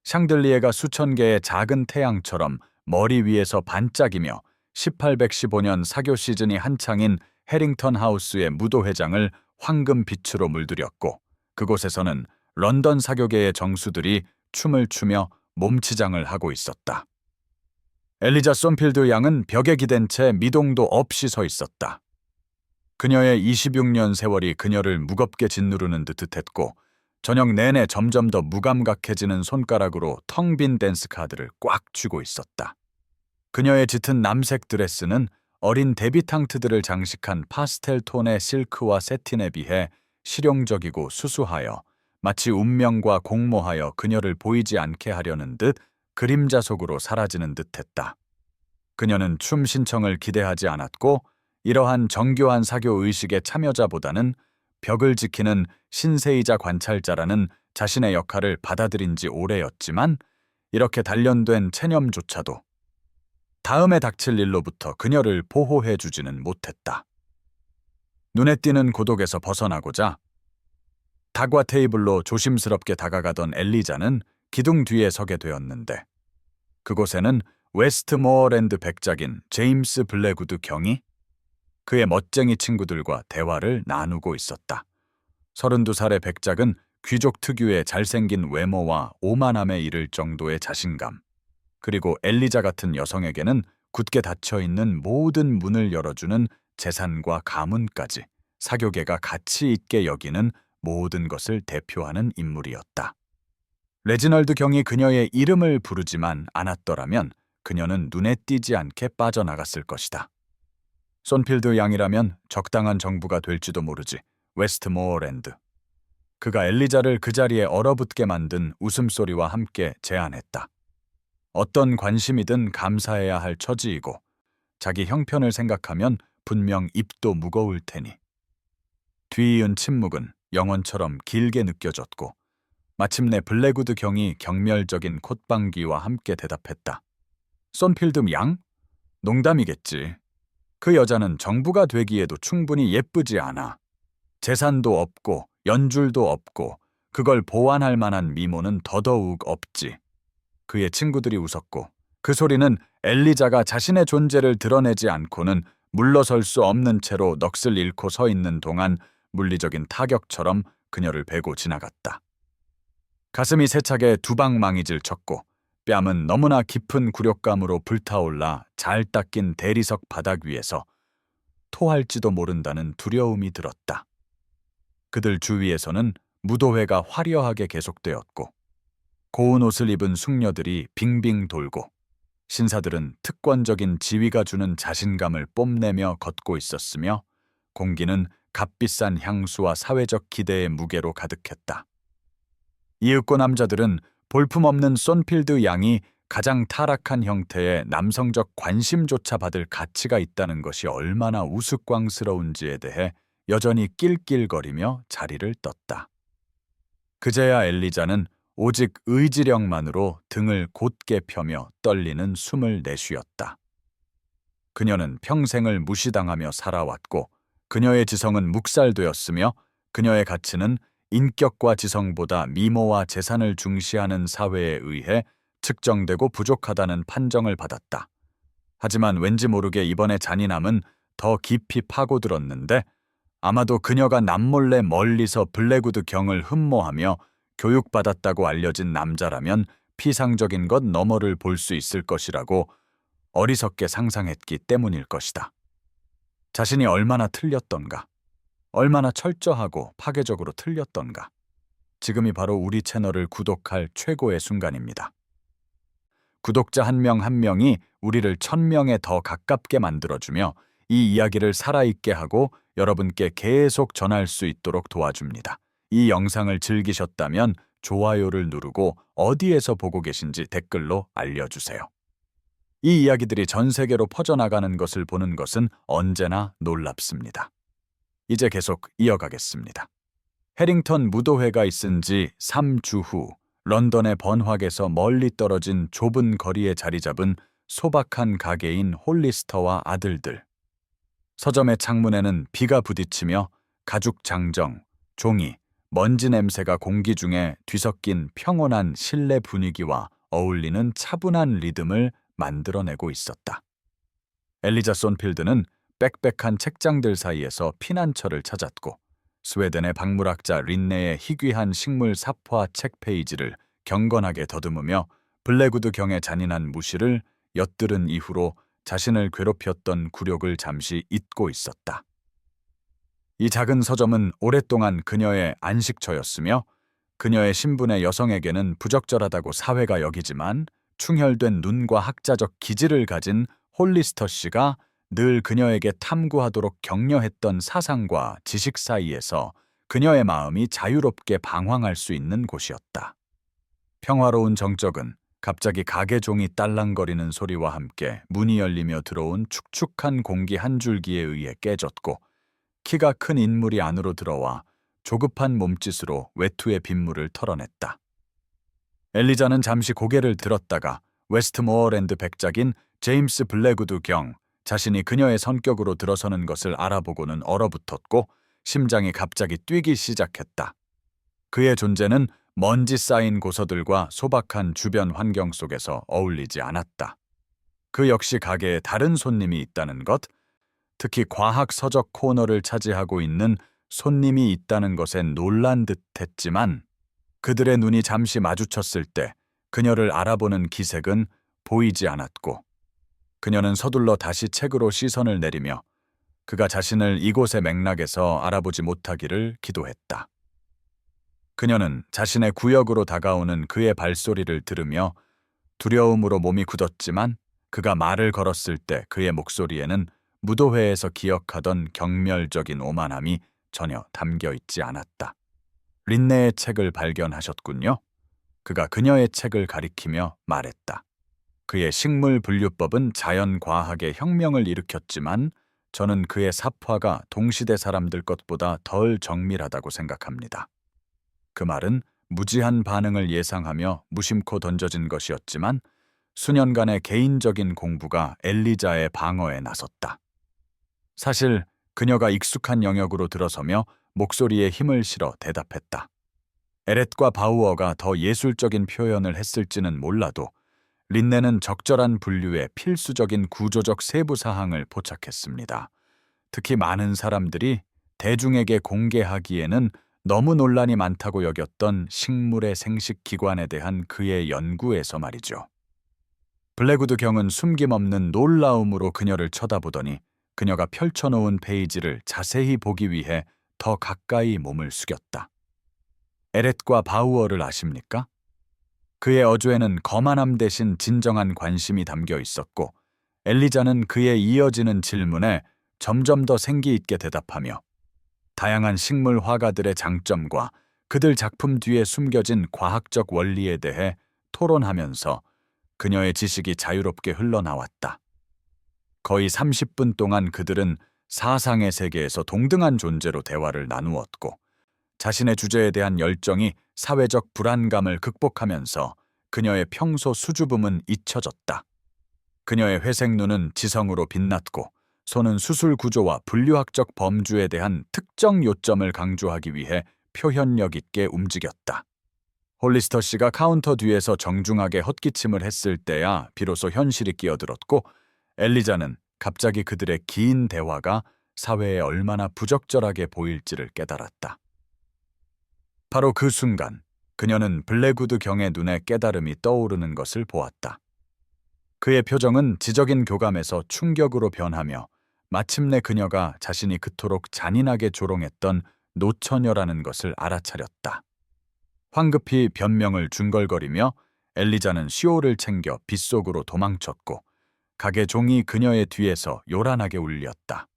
샹들리에가 수천 개의 작은 태양처럼 머리 위에서 반짝이며 1815년 사교 시즌이 한창인 해링턴 하우스의 무도회장을 황금 빛으로 물들였고, 그곳에서는 런던 사교계의 정수들이 춤을 추며 몸치장을 하고 있었다. 엘리자 쏨필드 양은 벽에 기댄 채 미동도 없이 서 있었다. 그녀의 26년 세월이 그녀를 무겁게 짓누르는 듯 했고, 저녁 내내 점점 더 무감각해지는 손가락으로 텅 빈 댄스 카드를 꽉 쥐고 있었다. 그녀의 짙은 남색 드레스는 어린 데뷔탕트들을 장식한 파스텔 톤의 실크와 세틴에 비해 실용적이고 수수하여 마치 운명과 공모하여 그녀를 보이지 않게 하려는 듯 그림자 속으로 사라지는 듯했다. 그녀는 춤 신청을 기대하지 않았고, 이러한 정교한 사교 의식의 참여자보다는 벽을 지키는 신세이자 관찰자라는 자신의 역할을 받아들인 지 오래였지만, 이렇게 단련된 체념조차도 다음에 닥칠 일로부터 그녀를 보호해주지는 못했다. 눈에 띄는 고독에서 벗어나고자 다과 테이블로 조심스럽게 다가가던 엘리자는 기둥 뒤에 서게 되었는데, 그곳에는 웨스트모어랜드 백작인 제임스 블랙우드 경이 그의 멋쟁이 친구들과 대화를 나누고 있었다. 32살의 백작은 귀족 특유의 잘생긴 외모와 오만함에 이를 정도의 자신감, 그리고 엘리자 같은 여성에게는 굳게 닫혀있는 모든 문을 열어주는 재산과 가문까지 사교계가 가치 있게 여기는 모든 것을 대표하는 인물이었다. 레지널드 경이 그녀의 이름을 부르지만 않았더라면 그녀는 눈에 띄지 않게 빠져나갔을 것이다. 쏨필드 양이라면 적당한 정부가 될지도 모르지. 웨스트모어랜드. 그가 엘리자를 그 자리에 얼어붙게 만든 웃음소리와 함께 제안했다. 어떤 관심이든 감사해야 할 처지이고, 자기 형편을 생각하면 분명 입도 무거울 테니. 뒤이은 침묵은 영원처럼 길게 느껴졌고, 마침내 블랙우드 경이 경멸적인 콧방귀와 함께 대답했다. 쏨필드 양? 농담이겠지. 그 여자는 정부가 되기에도 충분히 예쁘지 않아. 재산도 없고 연줄도 없고 그걸 보완할 만한 미모는 더더욱 없지. 그의 친구들이 웃었고, 그 소리는 엘리자가 자신의 존재를 드러내지 않고는 물러설 수 없는 채로 넋을 잃고 서 있는 동안 물리적인 타격처럼 그녀를 베고 지나갔다. 가슴이 세차게 두방망이질 쳤고, 뺨은 너무나 깊은 굴욕감으로 불타올라 잘 닦인 대리석 바닥 위에서 토할지도 모른다는 두려움이 들었다. 그들 주위에서는 무도회가 화려하게 계속되었고, 고운 옷을 입은 숙녀들이 빙빙 돌고, 신사들은 특권적인 지위가 주는 자신감을 뽐내며 걷고 있었으며, 공기는 값비싼 향수와 사회적 기대의 무게로 가득했다. 이윽고 남자들은 볼품없는 쏨필드 양이 가장 타락한 형태의 남성적 관심조차 받을 가치가 있다는 것이 얼마나 우스꽝스러운지에 대해 여전히 낄낄거리며 자리를 떴다. 그제야 엘리자는 오직 의지력만으로 등을 곧게 펴며 떨리는 숨을 내쉬었다. 그녀는 평생을 무시당하며 살아왔고, 그녀의 지성은 묵살되었으며, 그녀의 가치는 인격과 지성보다 미모와 재산을 중시하는 사회에 의해 측정되고 부족하다는 판정을 받았다. 하지만 왠지 모르게 이번의 잔인함은 더 깊이 파고들었는데, 아마도 그녀가 남몰래 멀리서 블랙우드 경을 흠모하며 교육받았다고 알려진 남자라면 피상적인 것 너머를 볼 수 있을 것이라고 어리석게 상상했기 때문일 것이다. 자신이 얼마나 틀렸던가, 얼마나 철저하고 파괴적으로 틀렸던가. 지금이 바로 우리 채널을 구독할 최고의 순간입니다. 구독자 한 명 한 명이 우리를 1000명에 더 가깝게 만들어주며 이 이야기를 살아있게 하고 여러분께 계속 전할 수 있도록 도와줍니다. 이 영상을 즐기셨다면 좋아요를 누르고 어디에서 보고 계신지 댓글로 알려주세요. 이 이야기들이 전 세계로 퍼져나가는 것을 보는 것은 언제나 놀랍습니다. 이제 계속 이어가겠습니다. 해링턴 무도회가 있은 지 3주 후, 런던의 번화에서 멀리 떨어진 좁은 거리에 자리 잡은 소박한 가게인 홀리스터와 아들들. 서점의 창문에는 비가 부딪히며 가죽 장정, 종이, 먼지 냄새가 공기 중에 뒤섞인 평온한 실내 분위기와 어울리는 차분한 리듬을 만들어내고 있었다. 엘리자 손필드는 빽빽한 책장들 사이에서 피난처를 찾았고 스웨덴의 박물학자 린네의 희귀한 식물 삽화 책 페이지를 경건하게 더듬으며 블랙우드 경의 잔인한 무시를 엿들은 이후로 자신을 괴롭혔던 굴욕을 잠시 잊고 있었다. 이 작은 서점은 오랫동안 그녀의 안식처였으며 그녀의 신분의 여성에게는 부적절하다고 사회가 여기지만 충혈된 눈과 학자적 기질을 가진 홀리스터 씨가 늘 그녀에게 탐구하도록 격려했던 사상과 지식 사이에서 그녀의 마음이 자유롭게 방황할 수 있는 곳이었다. 평화로운 정적은 갑자기 가게 종이 딸랑거리는 소리와 함께 문이 열리며 들어온 축축한 공기 한 줄기에 의해 깨졌고 키가 큰 인물이 안으로 들어와 조급한 몸짓으로 외투의 빗물을 털어냈다. 엘리자는 잠시 고개를 들었다가 웨스트모어랜드 백작인 제임스 블랙우드 경 자신이 그녀의 선격으로 들어서는 것을 알아보고는 얼어붙었고 심장이 갑자기 뛰기 시작했다. 그의 존재는 먼지 쌓인 고서들과 소박한 주변 환경 속에서 어울리지 않았다. 그 역시 가게에 다른 손님이 있다는 것, 특히 과학 서적 코너를 차지하고 있는 손님이 있다는 것엔 놀란 듯 했지만 그들의 눈이 잠시 마주쳤을 때 그녀를 알아보는 기색은 보이지 않았고 그녀는 서둘러 다시 책으로 시선을 내리며 그가 자신을 이곳의 맥락에서 알아보지 못하기를 기도했다. 그녀는 자신의 구역으로 다가오는 그의 발소리를 들으며 두려움으로 몸이 굳었지만 그가 말을 걸었을 때 그의 목소리에는 무도회에서 기억하던 경멸적인 오만함이 전혀 담겨 있지 않았다. 린네의 책을 발견하셨군요. 그가 그녀의 책을 가리키며 말했다. 그의 식물 분류법은 자연과학의 혁명을 일으켰지만 저는 그의 삽화가 동시대 사람들 것보다 덜 정밀하다고 생각합니다. 그 말은 무지한 반응을 예상하며 무심코 던져진 것이었지만 수년간의 개인적인 공부가 엘리자의 방어에 나섰다. 사실 그녀가 익숙한 영역으로 들어서며 목소리에 힘을 실어 대답했다. 에렛과 바우어가 더 예술적인 표현을 했을지는 몰라도 린네는 적절한 분류의 필수적인 구조적 세부 사항을 포착했습니다. 특히 많은 사람들이 대중에게 공개하기에는 너무 논란이 많다고 여겼던 식물의 생식 기관에 대한 그의 연구에서 말이죠. 블랙우드 경은 숨김없는 놀라움으로 그녀를 쳐다보더니 그녀가 펼쳐놓은 페이지를 자세히 보기 위해 더 가까이 몸을 숙였다. 에렛과 바우어를 아십니까? 그의 어조에는 거만함 대신 진정한 관심이 담겨 있었고 엘리자는 그의 이어지는 질문에 점점 더 생기 있게 대답하며 다양한 식물 화가들의 장점과 그들 작품 뒤에 숨겨진 과학적 원리에 대해 토론하면서 그녀의 지식이 자유롭게 흘러나왔다. 거의 30분 동안 그들은 사상의 세계에서 동등한 존재로 대화를 나누었고 자신의 주제에 대한 열정이 사회적 불안감을 극복하면서 그녀의 평소 수줍음은 잊혀졌다. 그녀의 회색 눈은 지성으로 빛났고 손은 수술 구조와 분류학적 범주에 대한 특정 요점을 강조하기 위해 표현력 있게 움직였다. 홀리스터 씨가 카운터 뒤에서 정중하게 헛기침을 했을 때야 비로소 현실이 끼어들었고 엘리자는 갑자기 그들의 긴 대화가 사회에 얼마나 부적절하게 보일지를 깨달았다. 바로 그 순간 그녀는 블랙우드 경의 눈에 깨달음이 떠오르는 것을 보았다. 그의 표정은 지적인 교감에서 충격으로 변하며 마침내 그녀가 자신이 그토록 잔인하게 조롱했던 노처녀라는 것을 알아차렸다. 황급히 변명을 중걸거리며 엘리자는 시오를 챙겨 빗속으로 도망쳤고 가게 종이 그녀의 뒤에서 요란하게 울렸다.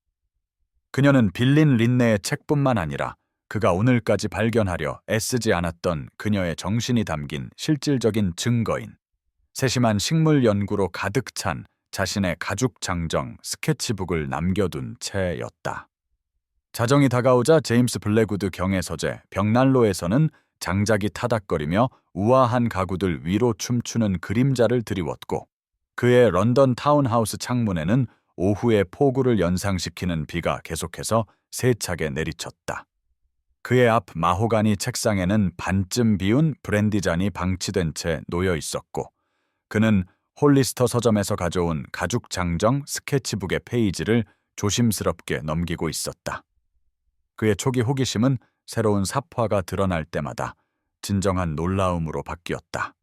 그녀는 빌린 린네의 책뿐만 아니라 그가 오늘까지 발견하려 애쓰지 않았던 그녀의 정신이 담긴 실질적인 증거인 세심한 식물 연구로 가득 찬 자신의 가죽 장정 스케치북을 남겨둔 채였다. 자정이 다가오자 제임스 블랙우드 경의 서재 벽난로에서는 장작이 타닥거리며 우아한 가구들 위로 춤추는 그림자를 드리웠고 그의 런던 타운하우스 창문에는 오후의 폭우를 연상시키는 비가 계속해서 세차게 내리쳤다. 그의 앞 마호가니 책상에는 반쯤 비운 브랜디 잔이 방치된 채 놓여 있었고, 그는 홀리스터 서점에서 가져온 가죽 장정 스케치북의 페이지를 조심스럽게 넘기고 있었다. 그의 초기 호기심은 새로운 삽화가 드러날 때마다 진정한 놀라움으로 바뀌었다.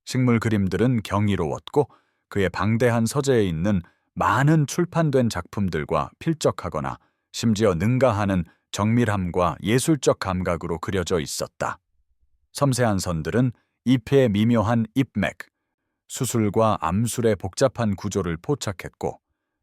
식물 그림들은 경이로웠고, 그의 방대한 서재에 있는 많은 출판된 작품들과 필적하거나 심지어 능가하는 정밀함과 예술적 감각으로 그려져 있었다. 섬세한 선들은 잎의 미묘한 잎맥, 수술과 암술의 복잡한 구조를 포착했고,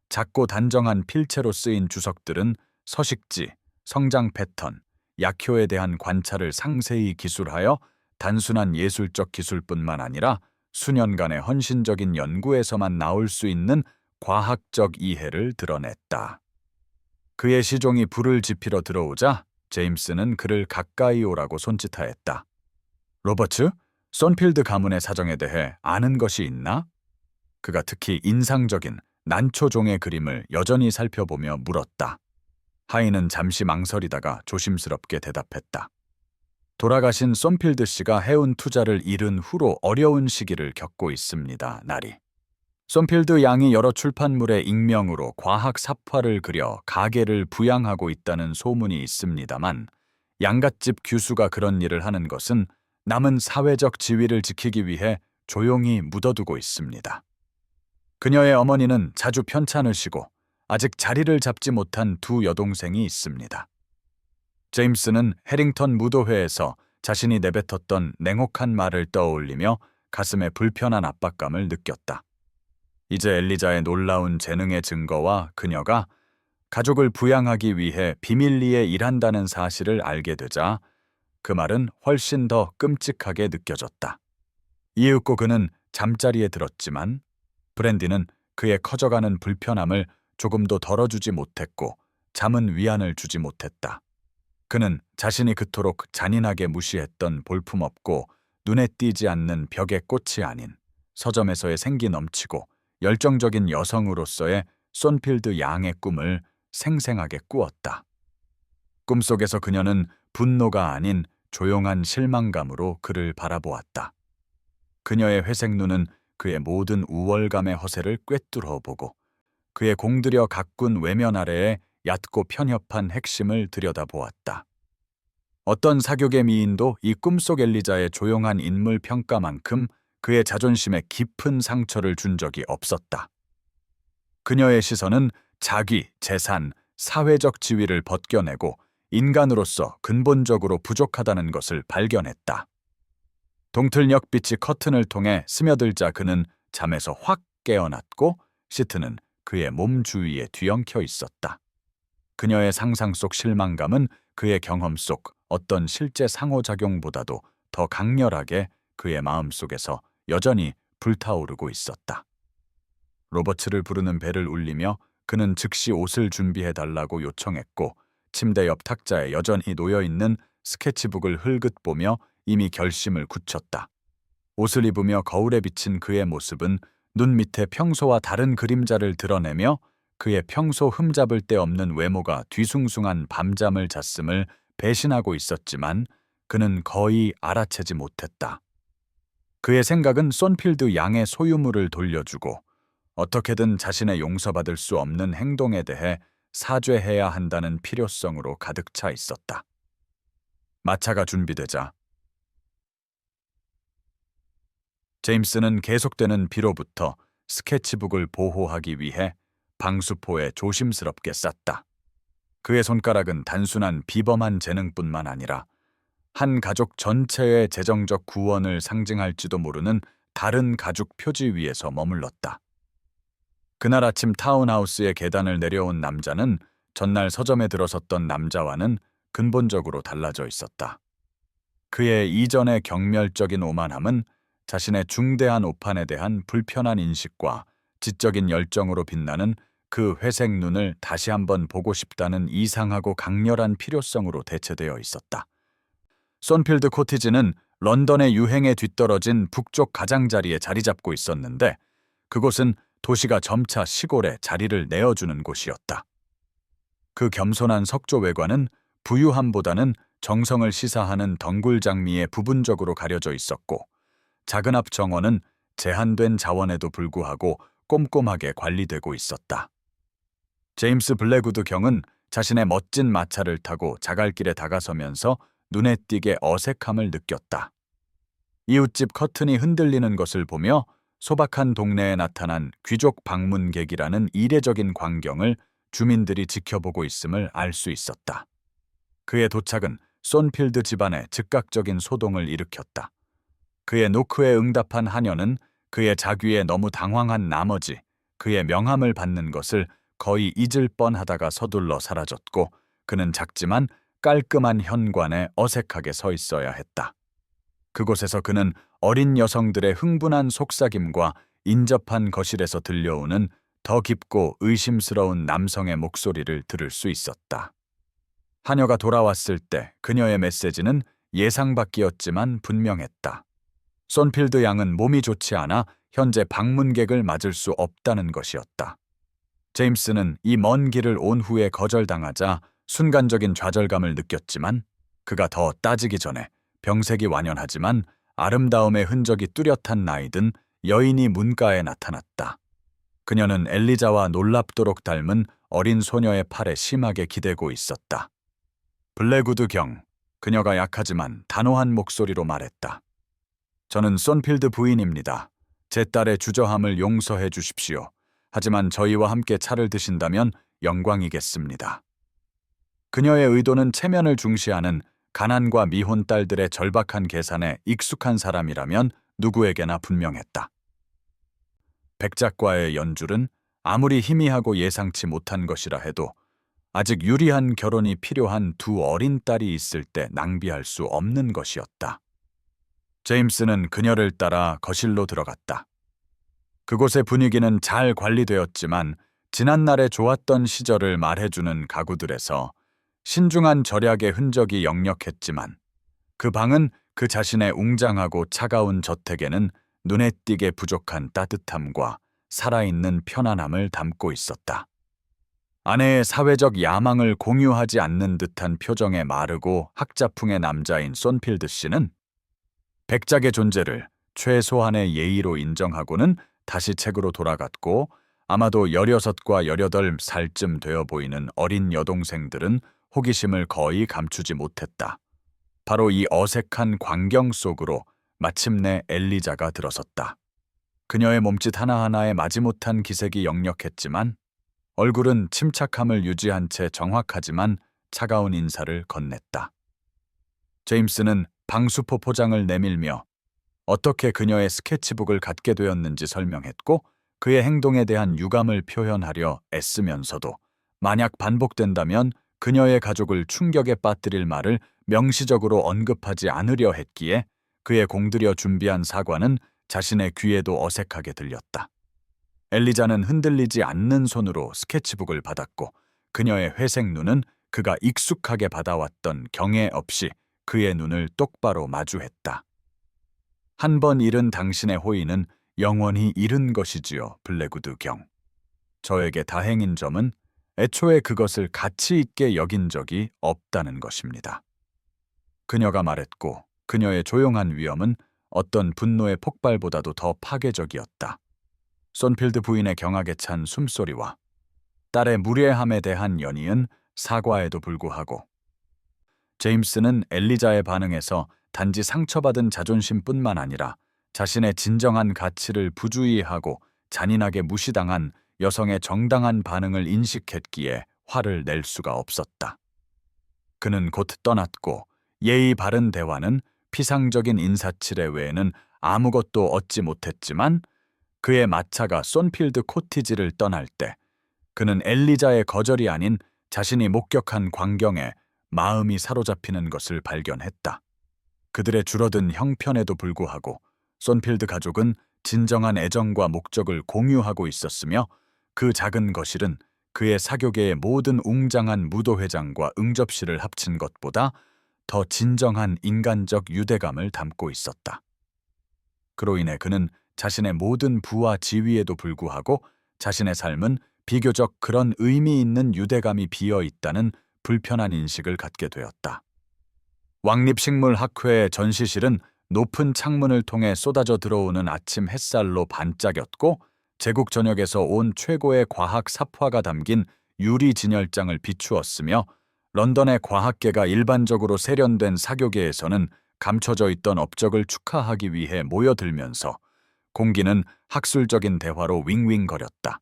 작고 단정한 필체로 쓰인 주석들은 서식지, 성장 패턴, 약효에 대한 관찰을 상세히 기술하여 단순한 예술적 기술뿐만 아니라 수년간의 헌신적인 연구에서만 나올 수 있는 과학적 이해를 드러냈다. 그의 시종이 불을 지피러 들어오자 제임스는 그를 가까이 오라고 손짓하였다. 로버트, 손필드 가문의 사정에 대해 아는 것이 있나? 그가 특히 인상적인 난초종의 그림을 여전히 살펴보며 물었다. 하인은 잠시 망설이다가 조심스럽게 대답했다. 돌아가신 손필드 씨가 해온 투자를 잃은 후로 어려운 시기를 겪고 있습니다, 나리. 손필드 양이 여러 출판물의 익명으로 과학 삽화를 그려 가계를 부양하고 있다는 소문이 있습니다만, 양갓집 규수가 그런 일을 하는 것은 남은 사회적 지위를 지키기 위해 조용히 묻어두고 있습니다. 그녀의 어머니는 자주 편찮을 쉬고 아직 자리를 잡지 못한 두 여동생이 있습니다. 제임스는 해링턴 무도회에서 자신이 내뱉었던 냉혹한 말을 떠올리며 가슴에 불편한 압박감을 느꼈다. 이제 엘리자의 놀라운 재능의 증거와 그녀가 가족을 부양하기 위해 비밀리에 일한다는 사실을 알게 되자 그 말은 훨씬 더 끔찍하게 느껴졌다. 이윽고 그는 잠자리에 들었지만 브랜디는 그의 커져가는 불편함을 조금도 덜어주지 못했고 잠은 위안을 주지 못했다. 그는 자신이 그토록 잔인하게 무시했던 볼품없고 눈에 띄지 않는 벽의 꽃이 아닌 서점에서의 생기 넘치고 열정적인 여성으로서의 손필드 양의 꿈을 생생하게 꾸었다. 꿈속에서 그녀는 분노가 아닌 조용한 실망감으로 그를 바라보았다. 그녀의 회색 눈은 그의 모든 우월감의 허세를 꿰뚫어 보고 그의 공들여 가꾼 외면 아래에 얕고 편협한 핵심을 들여다보았다. 어떤 사교계 미인도 이 꿈속 엘리자의 조용한 인물 평가만큼 그의 자존심에 깊은 상처를 준 적이 없었다. 그녀의 시선은 자기, 재산, 사회적 지위를 벗겨내고 인간으로서 근본적으로 부족하다는 것을 발견했다. 동틀녘 빛이 커튼을 통해 스며들자 그는 잠에서 확 깨어났고 시트는 그의 몸 주위에 뒤엉켜 있었다. 그녀의 상상 속 실망감은 그의 경험 속 어떤 실제 상호작용보다도 더 강렬하게 그의 마음속에서 여전히 불타오르고 있었다. 로버츠를 부르는 벨을 울리며 그는 즉시 옷을 준비해달라고 요청했고 침대 옆 탁자에 여전히 놓여있는 스케치북을 흘긋 보며 이미 결심을 굳혔다. 옷을 입으며 거울에 비친 그의 모습은 눈 밑에 평소와 다른 그림자를 드러내며 그의 평소 흠잡을 데 없는 외모가 뒤숭숭한 밤잠을 잤음을 배신하고 있었지만 그는 거의 알아채지 못했다. 그의 생각은 손필드 양의 소유물을 돌려주고 어떻게든 자신의 용서받을 수 없는 행동에 대해 사죄해야 한다는 필요성으로 가득 차 있었다. 마차가 준비되자 제임스는 계속되는 비로부터 스케치북을 보호하기 위해 방수포에 조심스럽게 쌌다. 그의 손가락은 단순한 비범한 재능뿐만 아니라 한 가족 전체의 재정적 구원을 상징할지도 모르는 다른 가죽 표지 위에서 머물렀다. 그날 아침 타운하우스의 계단을 내려온 남자는 전날 서점에 들어섰던 남자와는 근본적으로 달라져 있었다. 그의 이전의 경멸적인 오만함은 자신의 중대한 오판에 대한 불편한 인식과 지적인 열정으로 빛나는 그 회색 눈을 다시 한번 보고 싶다는 이상하고 강렬한 필요성으로 대체되어 있었다. 손필드 코티지는 런던의 유행에 뒤떨어진 북쪽 가장자리에 자리 잡고 있었는데 그곳은 도시가 점차 시골에 자리를 내어주는 곳이었다. 그 겸손한 석조 외관은 부유함보다는 정성을 시사하는 덩굴 장미에 부분적으로 가려져 있었고, 작은 앞 정원은 제한된 자원에도 불구하고 꼼꼼하게 관리되고 있었다. 제임스 블랙우드 경은 자신의 멋진 마차를 타고 자갈길에 다가서면서 눈에 띄게 어색함을 느꼈다. 이웃집 커튼이 흔들리는 것을 보며 소박한 동네에 나타난 귀족 방문객이라는 이례적인 광경을 주민들이 지켜보고 있음을 알 수 있었다. 그의 도착은 손필드 집안에 즉각적인 소동을 일으켰다. 그의 노크에 응답한 하녀는 그의 자귀에 너무 당황한 나머지 그의 명함을 받는 것을 거의 잊을 뻔하다가 서둘러 사라졌고, 그는 작지만 깔끔한 현관에 어색하게 서 있어야 했다. 그곳에서 그는 어린 여성들의 흥분한 속삭임과 인접한 거실에서 들려오는 더 깊고 의심스러운 남성의 목소리를 들을 수 있었다. 하녀가 돌아왔을 때 그녀의 메시지는 예상 밖이었지만 분명했다. 손필드 양은 몸이 좋지 않아 현재 방문객을 맞을 수 없다는 것이었다. 제임스는 이 먼 길을 온 후에 거절당하자 순간적인 좌절감을 느꼈지만, 그가 더 따지기 전에 병색이 완연하지만 아름다움의 흔적이 뚜렷한 나이든 여인이 문가에 나타났다. 그녀는 엘리자와 놀랍도록 닮은 어린 소녀의 팔에 심하게 기대고 있었다. 블랙우드 경, 그녀가 약하지만 단호한 목소리로 말했다. 저는 손필드 부인입니다. 제 딸의 주저함을 용서해 주십시오. 하지만 저희와 함께 차를 드신다면 영광이겠습니다. 그녀의 의도는 체면을 중시하는 가난과 미혼 딸들의 절박한 계산에 익숙한 사람이라면 누구에게나 분명했다. 백작과의 연줄은 아무리 희미하고 예상치 못한 것이라 해도 아직 유리한 결혼이 필요한 두 어린 딸이 있을 때 낭비할 수 없는 것이었다. 제임스는 그녀를 따라 거실로 들어갔다. 그곳의 분위기는 잘 관리되었지만 지난날의 좋았던 시절을 말해주는 가구들에서 신중한 절약의 흔적이 역력했지만, 그 방은 그 자신의 웅장하고 차가운 저택에는 눈에 띄게 부족한 따뜻함과 살아있는 편안함을 담고 있었다. 아내의 사회적 야망을 공유하지 않는 듯한 표정의 마르고 학자풍의 남자인 손필드 씨는 백작의 존재를 최소한의 예의로 인정하고는 다시 책으로 돌아갔고, 아마도 16과 18살쯤 되어 보이는 어린 여동생들은 호기심을 거의 감추지 못했다. 바로 이 어색한 광경 속으로 마침내 엘리자가 들어섰다. 그녀의 몸짓 하나하나에 마지못한 기색이 역력했지만 얼굴은 침착함을 유지한 채 정확하지만 차가운 인사를 건넸다. 제임스는 방수포 포장을 내밀며 어떻게 그녀의 스케치북을 갖게 되었는지 설명했고, 그의 행동에 대한 유감을 표현하려 애쓰면서도 만약 반복된다면 그녀의 가족을 충격에 빠뜨릴 말을 명시적으로 언급하지 않으려 했기에 그의 공들여 준비한 사과는 자신의 귀에도 어색하게 들렸다. 엘리자는 흔들리지 않는 손으로 스케치북을 받았고, 그녀의 회색 눈은 그가 익숙하게 받아왔던 경애 없이 그의 눈을 똑바로 마주했다. 한 번 잃은 당신의 호의는 영원히 잃은 것이지요, 블랙우드 경. 저에게 다행인 점은 애초에 그것을 가치 있게 여긴 적이 없다는 것입니다. 그녀가 말했고, 그녀의 조용한 위엄은 어떤 분노의 폭발보다도 더 파괴적이었다. 손필드 부인의 경악에 찬 숨소리와 딸의 무례함에 대한 연이은 사과에도 불구하고, 제임스는 엘리자의 반응에서 단지 상처받은 자존심뿐만 아니라 자신의 진정한 가치를 부주의하고 잔인하게 무시당한 여성의 정당한 반응을 인식했기에 화를 낼 수가 없었다. 그는 곧 떠났고, 예의 바른 대화는 피상적인 인사치레 외에는 아무것도 얻지 못했지만, 그의 마차가 손필드 코티지를 떠날 때 그는 엘리자의 거절이 아닌 자신이 목격한 광경에 마음이 사로잡히는 것을 발견했다. 그들의 줄어든 형편에도 불구하고 손필드 가족은 진정한 애정과 목적을 공유하고 있었으며, 그 작은 거실은 그의 사교계의 모든 웅장한 무도회장과 응접실을 합친 것보다 더 진정한 인간적 유대감을 담고 있었다. 그로 인해 그는 자신의 모든 부와 지위에도 불구하고 자신의 삶은 비교적 그런 의미 있는 유대감이 비어 있다는 불편한 인식을 갖게 되었다. 왕립식물학회의 전시실은 높은 창문을 통해 쏟아져 들어오는 아침 햇살로 반짝였고 제국 전역에서 온 최고의 과학 삽화가 담긴 유리 진열장을 비추었으며 런던의 과학계가 일반적으로 세련된 사교계에서는 감춰져 있던 업적을 축하하기 위해 모여들면서 공기는 학술적인 대화로 윙윙거렸다.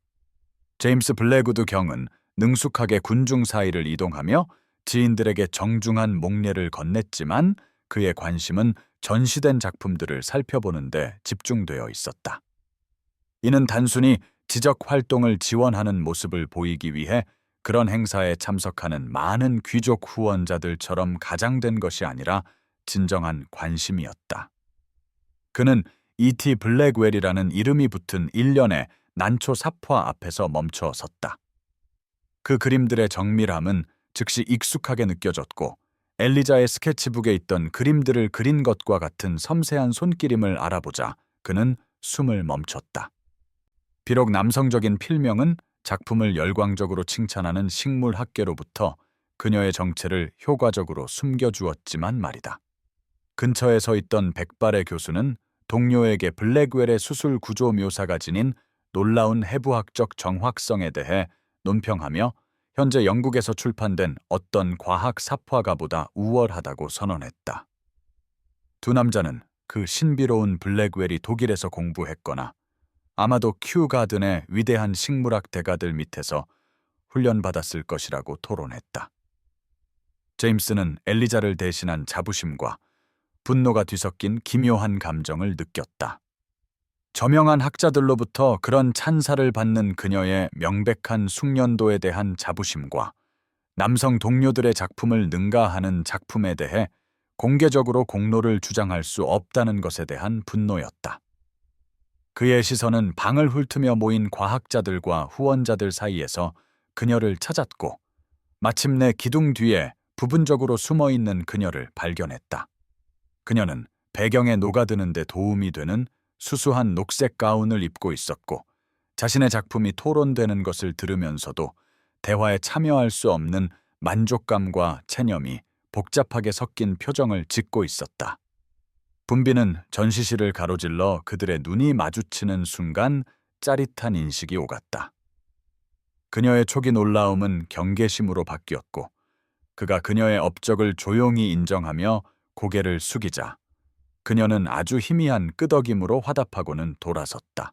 제임스 블랙우드 경은 능숙하게 군중 사이를 이동하며 지인들에게 정중한 목례를 건넸지만 그의 관심은 전시된 작품들을 살펴보는 데 집중되어 있었다. 이는 단순히 지적 활동을 지원하는 모습을 보이기 위해 그런 행사에 참석하는 많은 귀족 후원자들처럼 가장된 것이 아니라 진정한 관심이었다. 그는 E.T. 블랙웰이라는 이름이 붙은 일련의 난초 삽화 앞에서 멈춰 섰다. 그 그림들의 정밀함은 즉시 익숙하게 느껴졌고 엘리자의 스케치북에 있던 그림들을 그린 것과 같은 섬세한 손길임을 알아보자 그는 숨을 멈췄다. 비록 남성적인 필명은 작품을 열광적으로 칭찬하는 식물학계로부터 그녀의 정체를 효과적으로 숨겨주었지만 말이다. 근처에 서 있던 백발의 교수는 동료에게 블랙웰의 수술 구조 묘사가 지닌 놀라운 해부학적 정확성에 대해 논평하며 현재 영국에서 출판된 어떤 과학 삽화가보다 우월하다고 선언했다. 두 남자는 그 신비로운 블랙웰이 독일에서 공부했거나 아마도 큐 가든의 위대한 식물학 대가들 밑에서 훈련받았을 것이라고 토론했다. 제임스는 엘리자를 대신한 자부심과 분노가 뒤섞인 기묘한 감정을 느꼈다. 저명한 학자들로부터 그런 찬사를 받는 그녀의 명백한 숙련도에 대한 자부심과 남성 동료들의 작품을 능가하는 작품에 대해 공개적으로 공로를 주장할 수 없다는 것에 대한 분노였다. 그의 시선은 방을 훑으며 모인 과학자들과 후원자들 사이에서 그녀를 찾았고 마침내 기둥 뒤에 부분적으로 숨어있는 그녀를 발견했다. 그녀는 배경에 녹아드는 데 도움이 되는 수수한 녹색 가운을 입고 있었고 자신의 작품이 토론되는 것을 들으면서도 대화에 참여할 수 없는 만족감과 체념이 복잡하게 섞인 표정을 짓고 있었다. 분비는 전시실을 가로질러 그들의 눈이 마주치는 순간 짜릿한 인식이 오갔다. 그녀의 초기 놀라움은 경계심으로 바뀌었고 그가 그녀의 업적을 조용히 인정하며 고개를 숙이자 그녀는 아주 희미한 끄덕임으로 화답하고는 돌아섰다.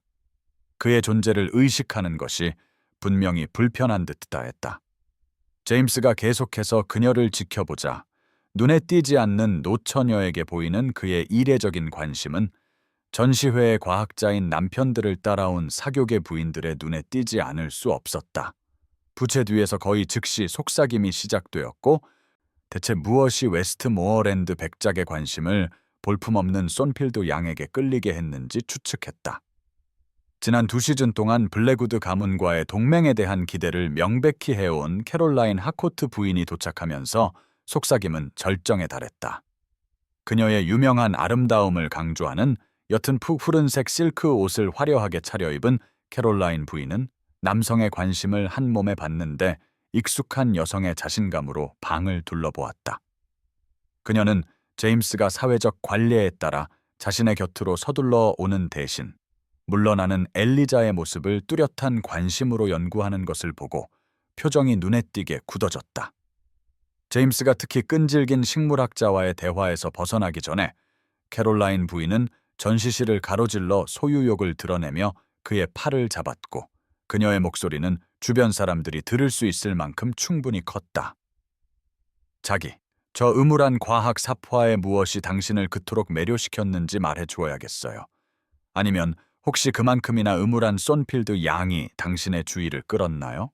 그의 존재를 의식하는 것이 분명히 불편한 듯하다 했다. 제임스가 계속해서 그녀를 지켜보자 눈에 띄지 않는 노처녀에게 보이는 그의 이례적인 관심은 전시회의 과학자인 남편들을 따라온 사교계 부인들의 눈에 띄지 않을 수 없었다. 부채 뒤에서 거의 즉시 속삭임이 시작되었고 대체 무엇이 웨스트모어랜드 백작의 관심을 볼품없는 손필드 양에게 끌리게 했는지 추측했다. 지난 2시즌 동안 블랙우드 가문과의 동맹에 대한 기대를 명백히 해온 캐롤라인 하코트 부인이 도착하면서 속삭임은 절정에 달했다. 그녀의 유명한 아름다움을 강조하는 옅은 푸른색 실크 옷을 화려하게 차려입은 캐롤라인 부인은 남성의 관심을 한 몸에 받는데 익숙한 여성의 자신감으로 방을 둘러보았다. 그녀는 제임스가 사회적 관례에 따라 자신의 곁으로 서둘러 오는 대신 물러나는 엘리자의 모습을 뚜렷한 관심으로 연구하는 것을 보고 표정이 눈에 띄게 굳어졌다. 제임스가 특히 끈질긴 식물학자와의 대화에서 벗어나기 전에 캐롤라인 부인은 전시실을 가로질러 소유욕을 드러내며 그의 팔을 잡았고 그녀의 목소리는 주변 사람들이 들을 수 있을 만큼 충분히 컸다. 자기, 저 음울한 과학 삽화에 무엇이 당신을 그토록 매료시켰는지 말해 주어야겠어요. 아니면 혹시 그만큼이나 음울한 손필드 양이 당신의 주의를 끌었나요?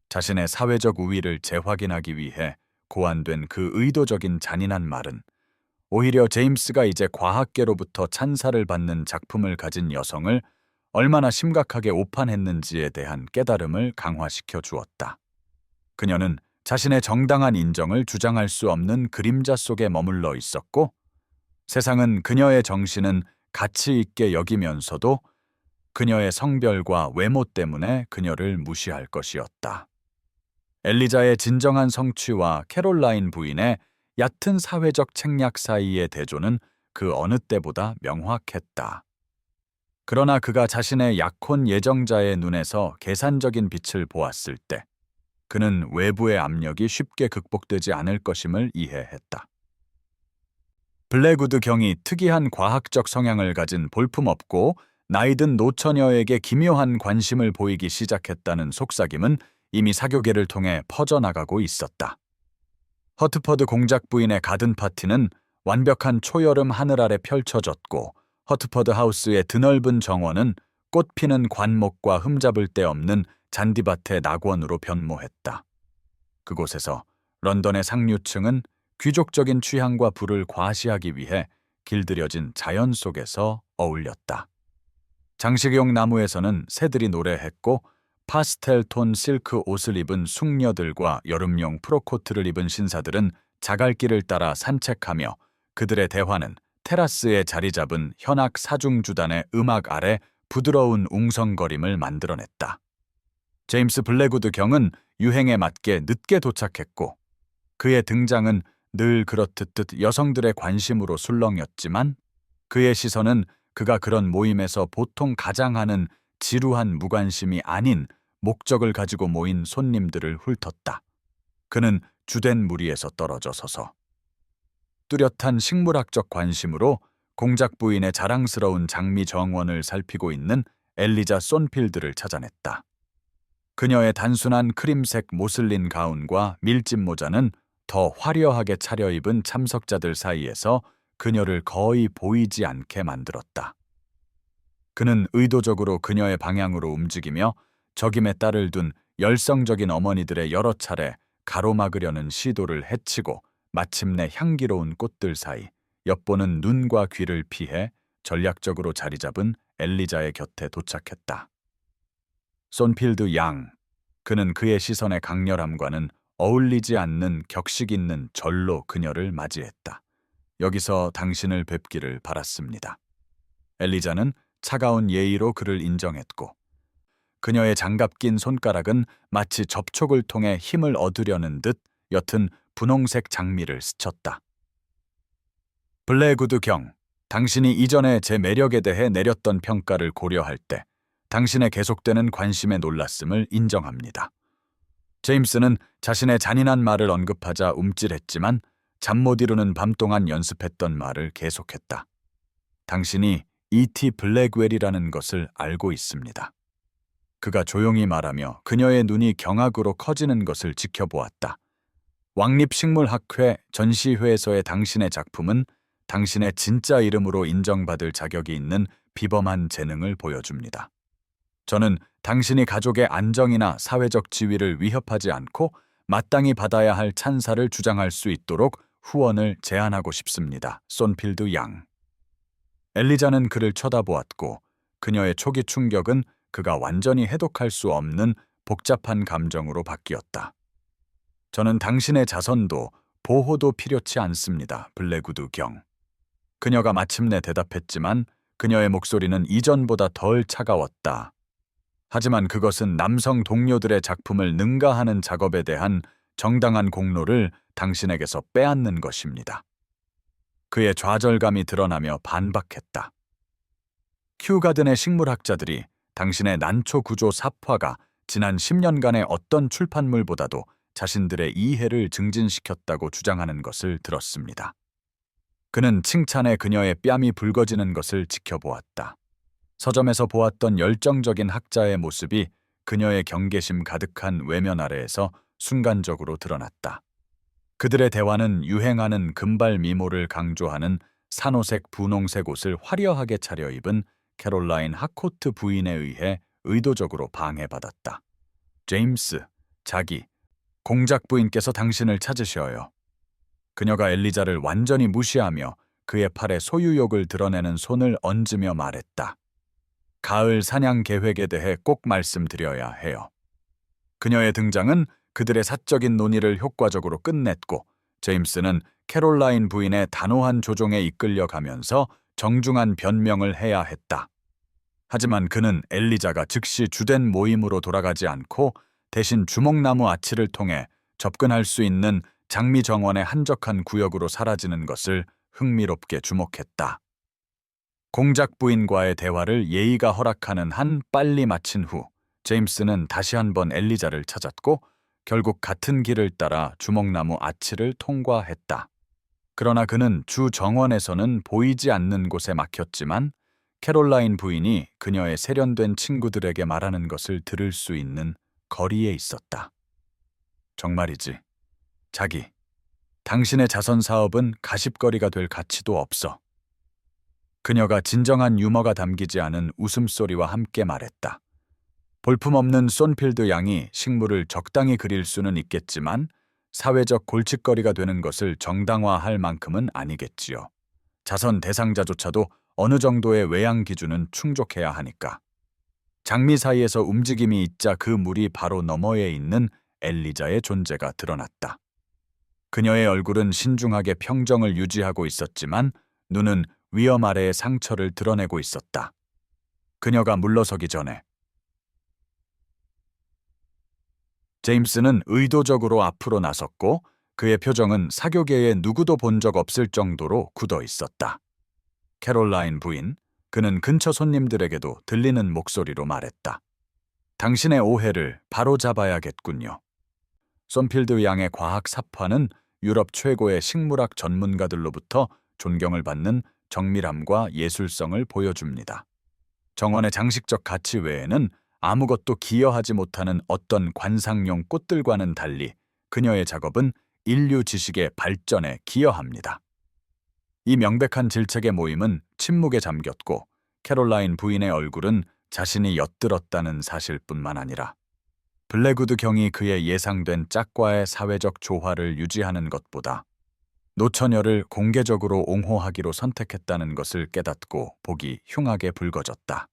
자신의 사회적 우위를 재확인하기 위해 고안된 그 의도적인 잔인한 말은 오히려 제임스가 이제 과학계로부터 찬사를 받는 작품을 가진 여성을 얼마나 심각하게 오판했는지에 대한 깨달음을 강화시켜 주었다. 그녀는 자신의 정당한 인정을 주장할 수 없는 그림자 속에 머물러 있었고 세상은 그녀의 정신은 가치 있게 여기면서도 그녀의 성별과 외모 때문에 그녀를 무시할 것이었다. 엘리자의 진정한 성취와 캐롤라인 부인의 얕은 사회적 책략 사이의 대조는 그 어느 때보다 명확했다. 그러나 그가 자신의 약혼 예정자의 눈에서 계산적인 빛을 보았을 때 그는 외부의 압력이 쉽게 극복되지 않을 것임을 이해했다. 블랙우드 경이 특이한 과학적 성향을 가진 볼품없고 나이든 노처녀에게 기묘한 관심을 보이기 시작했다는 속삭임은 이미 사교계를 통해 퍼져나가고 있었다. 허트퍼드 공작 부인의 가든 파티는 완벽한 초여름 하늘 아래 펼쳐졌고 허트퍼드 하우스의 드넓은 정원은 꽃피는 관목과 흠잡을 데 없는 잔디밭의 낙원으로 변모했다. 그곳에서 런던의 상류층은 귀족적인 취향과 부를 과시하기 위해 길들여진 자연 속에서 어울렸다. 장식용 나무에서는 새들이 노래했고 파스텔 톤 실크 옷을 입은 숙녀들과 여름용 프로코트를 입은 신사들은 자갈길을 따라 산책하며 그들의 대화는 테라스에 자리 잡은 현악 사중주단의 음악 아래 부드러운 웅성거림을 만들어냈다. 제임스 블랙우드 경은 유행에 맞게 늦게 도착했고 그의 등장은 늘 그렇듯 여성들의 관심으로 술렁였지만 그의 시선은 그가 그런 모임에서 보통 가장 하는 지루한 무관심이 아닌 목적을 가지고 모인 손님들을 훑었다. 그는 주된 무리에서 떨어져 서서 뚜렷한 식물학적 관심으로 공작 부인의 자랑스러운 장미 정원을 살피고 있는 엘리자 손필드를 찾아냈다. 그녀의 단순한 크림색 모슬린 가운과 밀짚 모자는 더 화려하게 차려입은 참석자들 사이에서 그녀를 거의 보이지 않게 만들었다. 그는 의도적으로 그녀의 방향으로 움직이며 적임에 딸을 둔 열성적인 어머니들의 여러 차례 가로막으려는 시도를 해치고 마침내 향기로운 꽃들 사이 엿보는 눈과 귀를 피해 전략적으로 자리 잡은 엘리자의 곁에 도착했다. 손필드 양, 그는 그의 시선의 강렬함과는 어울리지 않는 격식 있는 절로 그녀를 맞이했다. 여기서 당신을 뵙기를 바랐습니다. 엘리자는 차가운 예의로 그를 인정했고 그녀의 장갑 낀 손가락은 마치 접촉을 통해 힘을 얻으려는 듯 옅은 분홍색 장미를 스쳤다. 블랙우드 경, 당신이 이전에 제 매력에 대해 내렸던 평가를 고려할 때 당신의 계속되는 관심에 놀랐음을 인정합니다. 제임스는 자신의 잔인한 말을 언급하자 움찔했지만 잠 못 이루는 밤 동안 연습했던 말을 계속했다. 당신이 E.T. 블랙웰이라는 것을 알고 있습니다. 그가 조용히 말하며 그녀의 눈이 경악으로 커지는 것을 지켜보았다. 왕립식물학회 전시회에서의 당신의 작품은 당신의 진짜 이름으로 인정받을 자격이 있는 비범한 재능을 보여줍니다. 저는 당신이 가족의 안정이나 사회적 지위를 위협하지 않고 마땅히 받아야 할 찬사를 주장할 수 있도록 후원을 제안하고 싶습니다. 손필드 양. 엘리자는 그를 쳐다보았고 그녀의 초기 충격은 그가 완전히 해독할 수 없는 복잡한 감정으로 바뀌었다. 저는 당신의 자선도 보호도 필요치 않습니다. 블랙우드 경. 그녀가 마침내 대답했지만 그녀의 목소리는 이전보다 덜 차가웠다. 하지만 그것은 남성 동료들의 작품을 능가하는 작업에 대한 정당한 공로를 당신에게서 빼앗는 것입니다. 그의 좌절감이 드러나며 반박했다. 큐가든의 식물학자들이 당신의 난초 구조 삽화가 지난 10년간의 어떤 출판물보다도 자신들의 이해를 증진시켰다고 주장하는 것을 들었습니다. 그는 칭찬에 그녀의 뺨이 붉어지는 것을 지켜보았다. 서점에서 보았던 열정적인 학자의 모습이 그녀의 경계심 가득한 외면 아래에서 순간적으로 드러났다. 그들의 대화는 유행하는 금발 미모를 강조하는 산호색 분홍색 옷을 화려하게 차려입은 캐롤라인 하코트 부인에 의해 의도적으로 방해받았다. 제임스, 자기, 공작 부인께서 당신을 찾으셔요. 그녀가 엘리자를 완전히 무시하며 그의 팔에 소유욕을 드러내는 손을 얹으며 말했다. 가을 사냥 계획에 대해 꼭 말씀드려야 해요. 그녀의 등장은 그들의 사적인 논의를 효과적으로 끝냈고 제임스는 캐롤라인 부인의 단호한 조종에 이끌려가면서 정중한 변명을 해야 했다. 하지만 그는 엘리자가 즉시 주된 모임으로 돌아가지 않고 대신 주목나무 아치를 통해 접근할 수 있는 장미 정원의 한적한 구역으로 사라지는 것을 흥미롭게 주목했다. 공작 부인과의 대화를 예의가 허락하는 한 빨리 마친 후 제임스는 다시 한번 엘리자를 찾았고 결국 같은 길을 따라 주목나무 아치를 통과했다. 그러나 그는 주 정원에서는 보이지 않는 곳에 막혔지만 캐롤라인 부인이 그녀의 세련된 친구들에게 말하는 것을 들을 수 있는 거리에 있었다. 정말이지. 자기, 당신의 자선 사업은 가십거리가 될 가치도 없어. 그녀가 진정한 유머가 담기지 않은 웃음소리와 함께 말했다. 볼품없는 손필드 양이 식물을 적당히 그릴 수는 있겠지만 사회적 골칫거리가 되는 것을 정당화할 만큼은 아니겠지요. 자선 대상자조차도 어느 정도의 외양 기준은 충족해야 하니까. 장미 사이에서 움직임이 있자 그 물이 바로 너머에 있는 엘리자의 존재가 드러났다. 그녀의 얼굴은 신중하게 평정을 유지하고 있었지만 눈은 위험 아래의 상처를 드러내고 있었다. 그녀가 물러서기 전에 제임스는 의도적으로 앞으로 나섰고 그의 표정은 사교계에 누구도 본 적 없을 정도로 굳어 있었다. 캐롤라인 부인, 그는 근처 손님들에게도 들리는 목소리로 말했다. 당신의 오해를 바로잡아야겠군요. 썬필드 양의 과학 사파는 유럽 최고의 식물학 전문가들로부터 존경을 받는 정밀함과 예술성을 보여줍니다. 정원의 장식적 가치 외에는 아무것도 기여하지 못하는 어떤 관상용 꽃들과는 달리 그녀의 작업은 인류 지식의 발전에 기여합니다. 이 명백한 질책의 모임은 침묵에 잠겼고 캐롤라인 부인의 얼굴은 자신이 엿들었다는 사실뿐만 아니라 블랙우드 경이 그의 예상된 짝과의 사회적 조화를 유지하는 것보다 노처녀를 공개적으로 옹호하기로 선택했다는 것을 깨닫고 보기 흉하게 붉어졌다.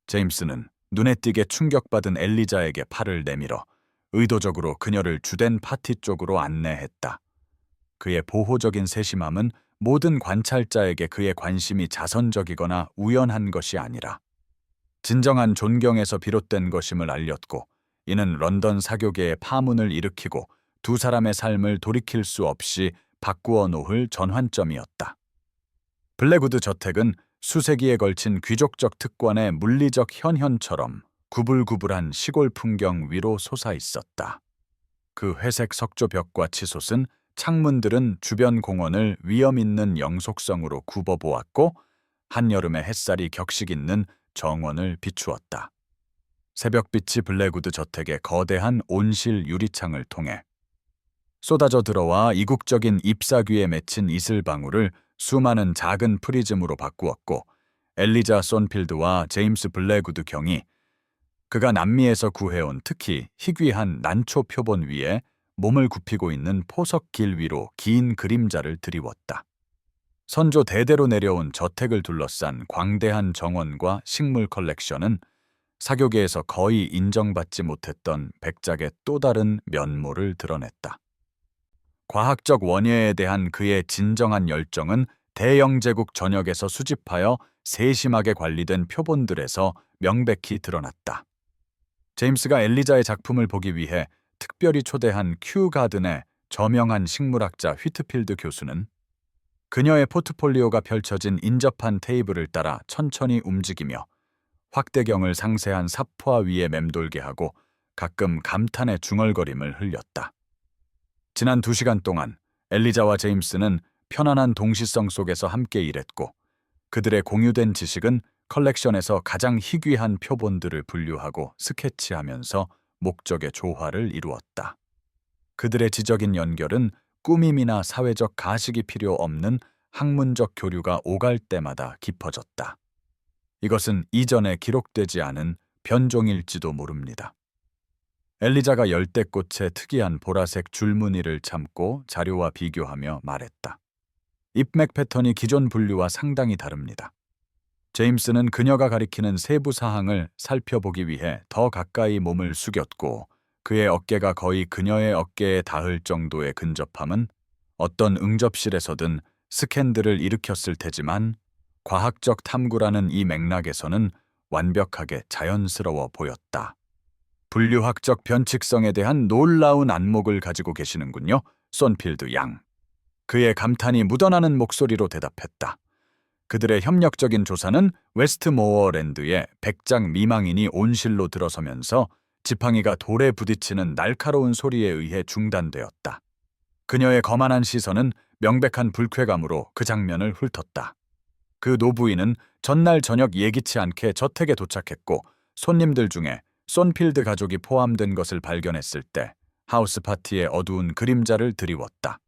제임스는 눈에 띄게 충격받은 엘리자에게 팔을 내밀어 의도적으로 그녀를 주된 파티 쪽으로 안내했다. 그의 보호적인 세심함은 모든 관찰자에게 그의 관심이 자선적이거나 우연한 것이 아니라 진정한 존경에서 비롯된 것임을 알렸고 이는 런던 사교계의 파문을 일으키고 두 사람의 삶을 돌이킬 수 없이 바꾸어 놓을 전환점이었다. 블랙우드 저택은 수세기에 걸친 귀족적 특권의 물리적 현현처럼 구불구불한 시골 풍경 위로 솟아 있었다. 그 회색 석조 벽과 치솟은 창문들은 주변 공원을 위험 있는 영속성으로 굽어보았고 한여름의 햇살이 격식 있는 정원을 비추었다. 새벽빛이 블랙우드 저택의 거대한 온실 유리창을 통해 쏟아져 들어와 이국적인 잎사귀에 맺힌 이슬방울을 수많은 작은 프리즘으로 바꾸었고 엘리자 썬필드와 제임스 블랙우드 경이 그가 남미에서 구해온 특히 희귀한 난초 표본 위에 몸을 굽히고 있는 포석 길 위로 긴 그림자를 드리웠다. 선조 대대로 내려온 저택을 둘러싼 광대한 정원과 식물 컬렉션은 사교계에서 거의 인정받지 못했던 백작의 또 다른 면모를 드러냈다. 과학적 원예에 대한 그의 진정한 열정은 대영 제국 전역에서 수집하여 세심하게 관리된 표본들에서 명백히 드러났다. 제임스가 엘리자의 작품을 보기 위해 특별히 초대한 큐 가든의 저명한 식물학자 휘트필드 교수는 그녀의 포트폴리오가 펼쳐진 인접한 테이블을 따라 천천히 움직이며 확대경을 상세한 사포화 위에 맴돌게 하고 가끔 감탄의 중얼거림을 흘렸다. 지난 2시간 동안 엘리자와 제임스는 편안한 동시성 속에서 함께 일했고 그들의 공유된 지식은 컬렉션에서 가장 희귀한 표본들을 분류하고 스케치하면서 목적의 조화를 이루었다. 그들의 지적인 연결은 꾸밈이나 사회적 가식이 필요 없는 학문적 교류가 오갈 때마다 깊어졌다. 이것은 이전에 기록되지 않은 변종일지도 모릅니다. 엘리자가 열대꽃의 특이한 보라색 줄무늬를 참고 자료와 비교하며 말했다. 잎맥 패턴이 기존 분류와 상당히 다릅니다. 제임스는 그녀가 가리키는 세부 사항을 살펴보기 위해 더 가까이 몸을 숙였고 그의 어깨가 거의 그녀의 어깨에 닿을 정도의 근접함은 어떤 응접실에서든 스캔들을 일으켰을 테지만 과학적 탐구라는 이 맥락에서는 완벽하게 자연스러워 보였다. 분류학적 변칙성에 대한 놀라운 안목을 가지고 계시는군요. 손필드 양. 그의 감탄이 묻어나는 목소리로 대답했다. 그들의 협력적인 조사는 웨스트모어랜드의 백작 미망인이 온실로 들어서면서 지팡이가 돌에 부딪히는 날카로운 소리에 의해 중단되었다. 그녀의 거만한 시선은 명백한 불쾌감으로 그 장면을 훑었다. 그 노부인은 전날 저녁 예기치 않게 저택에 도착했고 손님들 중에 손필드 가족이 포함된 것을 발견했을 때 하우스 파티의 어두운 그림자를 드리웠다.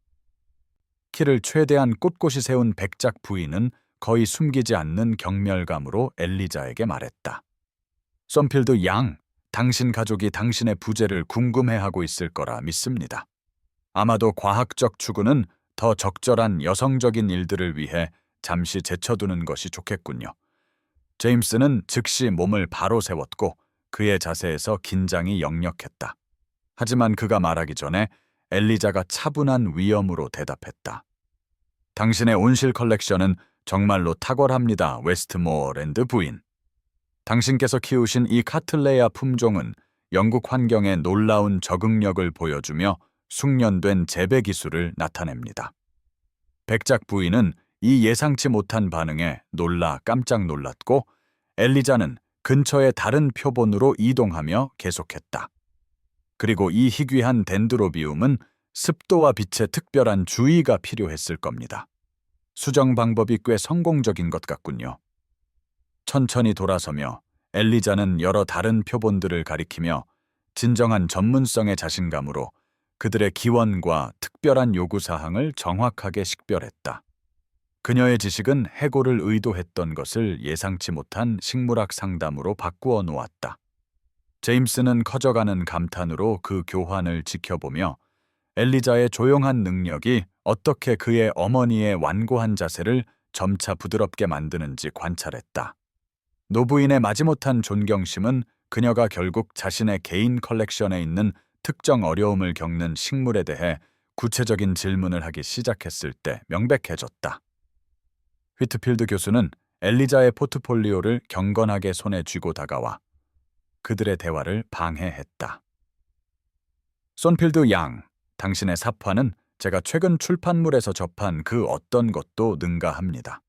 키를 최대한 꼿꼿이 세운 백작 부인은 거의 숨기지 않는 경멸감으로 엘리자에게 말했다. 손필드 양, 당신 가족이 당신의 부재를 궁금해하고 있을 거라 믿습니다. 아마도 과학적 추구는 더 적절한 여성적인 일들을 위해 잠시 제쳐두는 것이 좋겠군요. 제임스는 즉시 몸을 바로 세웠고 그의 자세에서 긴장이 역력했다. 하지만 그가 말하기 전에 엘리자가 차분한 위엄으로 대답했다. 당신의 온실 컬렉션은 정말로 탁월합니다, 웨스트모어랜드 부인. 당신께서 키우신 이 카틀레아 품종은 영국 환경에 놀라운 적응력을 보여주며 숙련된 재배 기술을 나타냅니다. 백작 부인은 이 예상치 못한 반응에 놀라 깜짝 놀랐고 엘리자는 근처의 다른 표본으로 이동하며 계속했다. 그리고 이 희귀한 덴드로비움은 습도와 빛에 특별한 주의가 필요했을 겁니다. 수정 방법이 꽤 성공적인 것 같군요. 천천히 돌아서며 엘리자는 여러 다른 표본들을 가리키며 진정한 전문성의 자신감으로 그들의 기원과 특별한 요구사항을 정확하게 식별했다. 그녀의 지식은 해고를 의도했던 것을 예상치 못한 식물학 상담으로 바꾸어 놓았다. 제임스는 커져가는 감탄으로 그 교환을 지켜보며 엘리자의 조용한 능력이 어떻게 그의 어머니의 완고한 자세를 점차 부드럽게 만드는지 관찰했다. 노부인의 마지못한 존경심은 그녀가 결국 자신의 개인 컬렉션에 있는 특정 어려움을 겪는 식물에 대해 구체적인 질문을 하기 시작했을 때 명백해졌다. 휘트필드 교수는 엘리자의 포트폴리오를 경건하게 손에 쥐고 다가와 그들의 대화를 방해했다. 손필드 양, 당신의 사파는 제가 최근 출판물에서 접한 그 어떤 것도 능가합니다.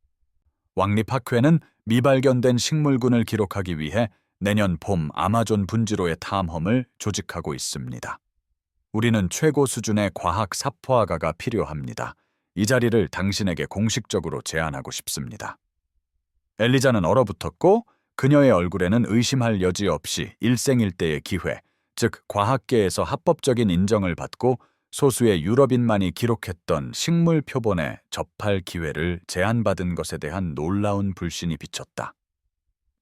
왕립학회는 미발견된 식물군을 기록하기 위해 내년 봄 아마존 분지로의 탐험을 조직하고 있습니다. 우리는 최고 수준의 과학 사포화가가 필요합니다. 이 자리를 당신에게 공식적으로 제안하고 싶습니다. 엘리자는 얼어붙었고 그녀의 얼굴에는 의심할 여지 없이 일생일대의 기회, 즉 과학계에서 합법적인 인정을 받고 소수의 유럽인만이 기록했던 식물 표본에 접할 기회를 제안받은 것에 대한 놀라운 불신이 비쳤다.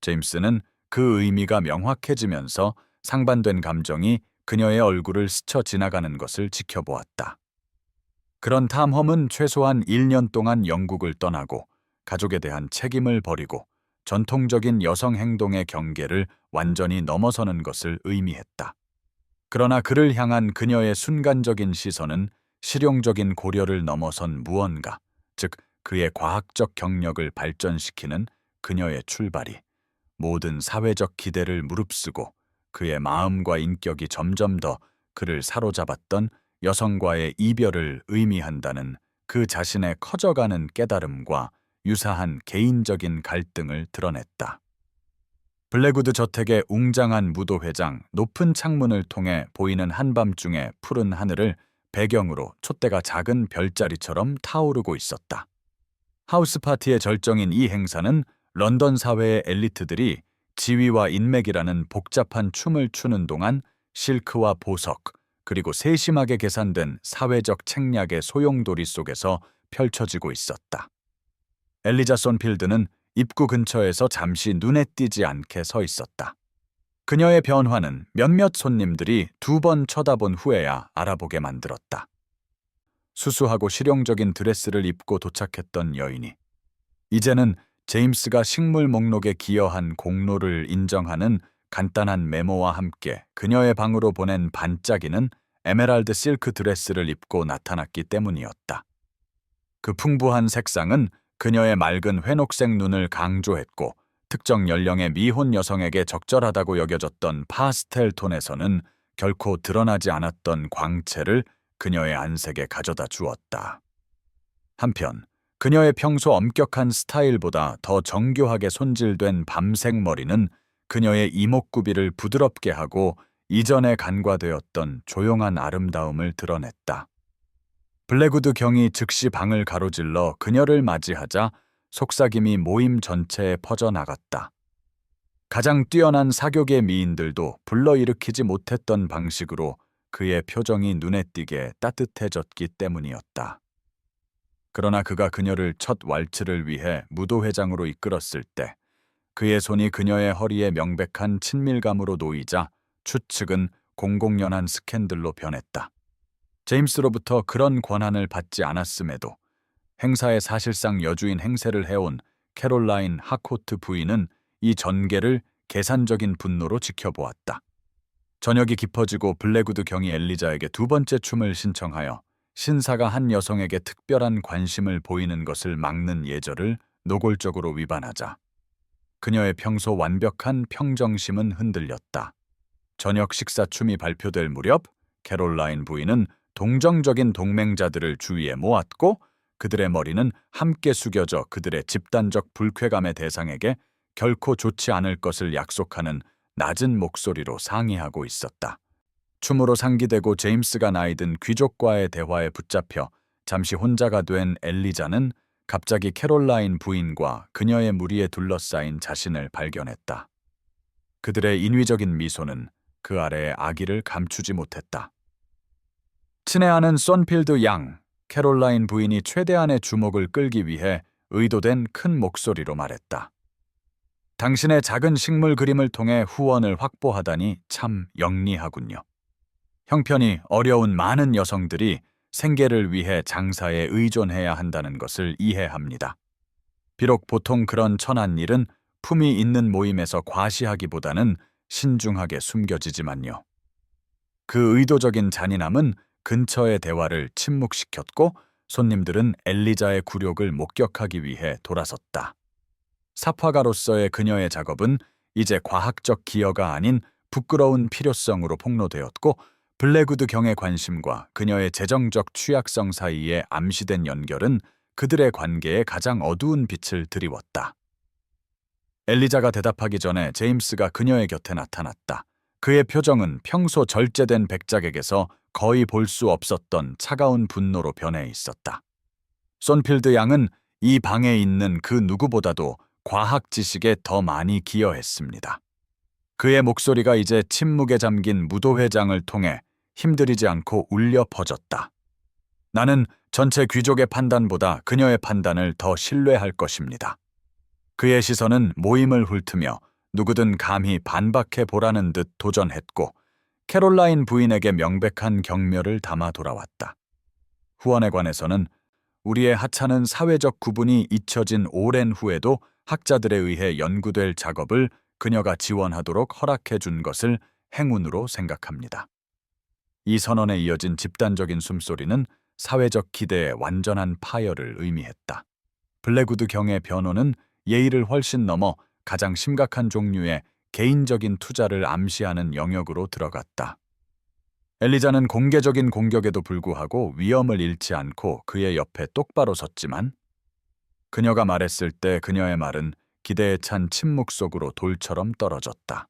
제임스는 그 의미가 명확해지면서 상반된 감정이 그녀의 얼굴을 스쳐 지나가는 것을 지켜보았다. 그런 탐험은 최소한 1년 동안 영국을 떠나고 가족에 대한 책임을 버리고 전통적인 여성 행동의 경계를 완전히 넘어서는 것을 의미했다. 그러나 그를 향한 그녀의 순간적인 시선은 실용적인 고려를 넘어선 무언가, 즉 그의 과학적 경력을 발전시키는 그녀의 출발이 모든 사회적 기대를 무릅쓰고 그의 마음과 인격이 점점 더 그를 사로잡았던 여성과의 이별을 의미한다는 그 자신의 커져가는 깨달음과 유사한 개인적인 갈등을 드러냈다. 블랙우드 저택의 웅장한 무도회장 높은 창문을 통해 보이는 한밤중의 푸른 하늘을 배경으로 촛대가 작은 별자리처럼 타오르고 있었다. 하우스 파티의 절정인 이 행사는 런던 사회의 엘리트들이 지위와 인맥이라는 복잡한 춤을 추는 동안 실크와 보석, 그리고 세심하게 계산된 사회적 책략의 소용돌이 속에서 펼쳐지고 있었다. 엘리자 손필드는 입구 근처에서 잠시 눈에 띄지 않게 서 있었다. 그녀의 변화는 몇몇 손님들이 2번 쳐다본 후에야 알아보게 만들었다. 수수하고 실용적인 드레스를 입고 도착했던 여인이 이제는 제임스가 식물 목록에 기여한 공로를 인정하는 간단한 메모와 함께 그녀의 방으로 보낸 반짝이는 에메랄드 실크 드레스를 입고 나타났기 때문이었다. 그 풍부한 색상은 그녀의 맑은 회녹색 눈을 강조했고 특정 연령의 미혼 여성에게 적절하다고 여겨졌던 파스텔 톤에서는 결코 드러나지 않았던 광채를 그녀의 안색에 가져다 주었다. 한편 그녀의 평소 엄격한 스타일보다 더 정교하게 손질된 밤색 머리는 그녀의 이목구비를 부드럽게 하고 이전에 간과되었던 조용한 아름다움을 드러냈다. 블랙우드 경이 즉시 방을 가로질러 그녀를 맞이하자 속삭임이 모임 전체에 퍼져나갔다. 가장 뛰어난 사교계 미인들도 불러일으키지 못했던 방식으로 그의 표정이 눈에 띄게 따뜻해졌기 때문이었다. 그러나 그가 그녀를 첫 왈츠를 위해 무도회장으로 이끌었을 때 그의 손이 그녀의 허리에 명백한 친밀감으로 놓이자 추측은 공공연한 스캔들로 변했다. 제임스로부터 그런 권한을 받지 않았음에도 행사의 사실상 여주인 행세를 해온 캐롤라인 하코트 부인은 이 전개를 계산적인 분노로 지켜보았다. 저녁이 깊어지고 블랙우드 경이 엘리자에게 두 번째 춤을 신청하여 신사가 한 여성에게 특별한 관심을 보이는 것을 막는 예절을 노골적으로 위반하자 그녀의 평소 완벽한 평정심은 흔들렸다. 저녁 식사 춤이 발표될 무렵 캐롤라인 부인은 동정적인 동맹자들을 주위에 모았고 그들의 머리는 함께 숙여져 그들의 집단적 불쾌감의 대상에게 결코 좋지 않을 것을 약속하는 낮은 목소리로 상의하고 있었다. 춤으로 상기되고 제임스가 나이든 귀족과의 대화에 붙잡혀 잠시 혼자가 된 엘리자는 갑자기 캐롤라인 부인과 그녀의 무리에 둘러싸인 자신을 발견했다. 그들의 인위적인 미소는 그 아래의 악의를 감추지 못했다. 친애하는 썬필드 양, 캐롤라인 부인이 최대한의 주목을 끌기 위해 의도된 큰 목소리로 말했다. 당신의 작은 식물 그림을 통해 후원을 확보하다니 참 영리하군요. 형편이 어려운 많은 여성들이 생계를 위해 장사에 의존해야 한다는 것을 이해합니다. 비록 보통 그런 천한 일은 품위 있는 모임에서 과시하기보다는 신중하게 숨겨지지만요. 그 의도적인 잔인함은 근처의 대화를 침묵시켰고 손님들은 엘리자의 굴욕을 목격하기 위해 돌아섰다. 삽화가로서의 그녀의 작업은 이제 과학적 기여가 아닌 부끄러운 필요성으로 폭로되었고 블랙우드 경의 관심과 그녀의 재정적 취약성 사이에 암시된 연결은 그들의 관계에 가장 어두운 빛을 드리웠다. 엘리자가 대답하기 전에 제임스가 그녀의 곁에 나타났다. 그의 표정은 평소 절제된 백작에게서 거의 볼 수 없었던 차가운 분노로 변해 있었다. 썬필드 양은 이 방에 있는 그 누구보다도 과학 지식에 더 많이 기여했습니다. 그의 목소리가 이제 침묵에 잠긴 무도회장을 통해 힘들이지 않고 울려 퍼졌다. 나는 전체 귀족의 판단보다 그녀의 판단을 더 신뢰할 것입니다. 그의 시선은 모임을 훑으며 누구든 감히 반박해 보라는 듯 도전했고 캐롤라인 부인에게 명백한 경멸을 담아 돌아왔다. 후원에 관해서는 우리의 하찮은 사회적 구분이 잊혀진 오랜 후에도 학자들에 의해 연구될 작업을 그녀가 지원하도록 허락해 준 것을 행운으로 생각합니다. 이 선언에 이어진 집단적인 숨소리는 사회적 기대의 완전한 파열을 의미했다. 블랙우드 경의 변호는 예의를 훨씬 넘어 가장 심각한 종류의 개인적인 투자를 암시하는 영역으로 들어갔다. 엘리자는 공개적인 공격에도 불구하고 위엄을 잃지 않고 그의 옆에 똑바로 섰지만 그녀가 말했을 때 그녀의 말은 기대에 찬 침묵 속으로 돌처럼 떨어졌다.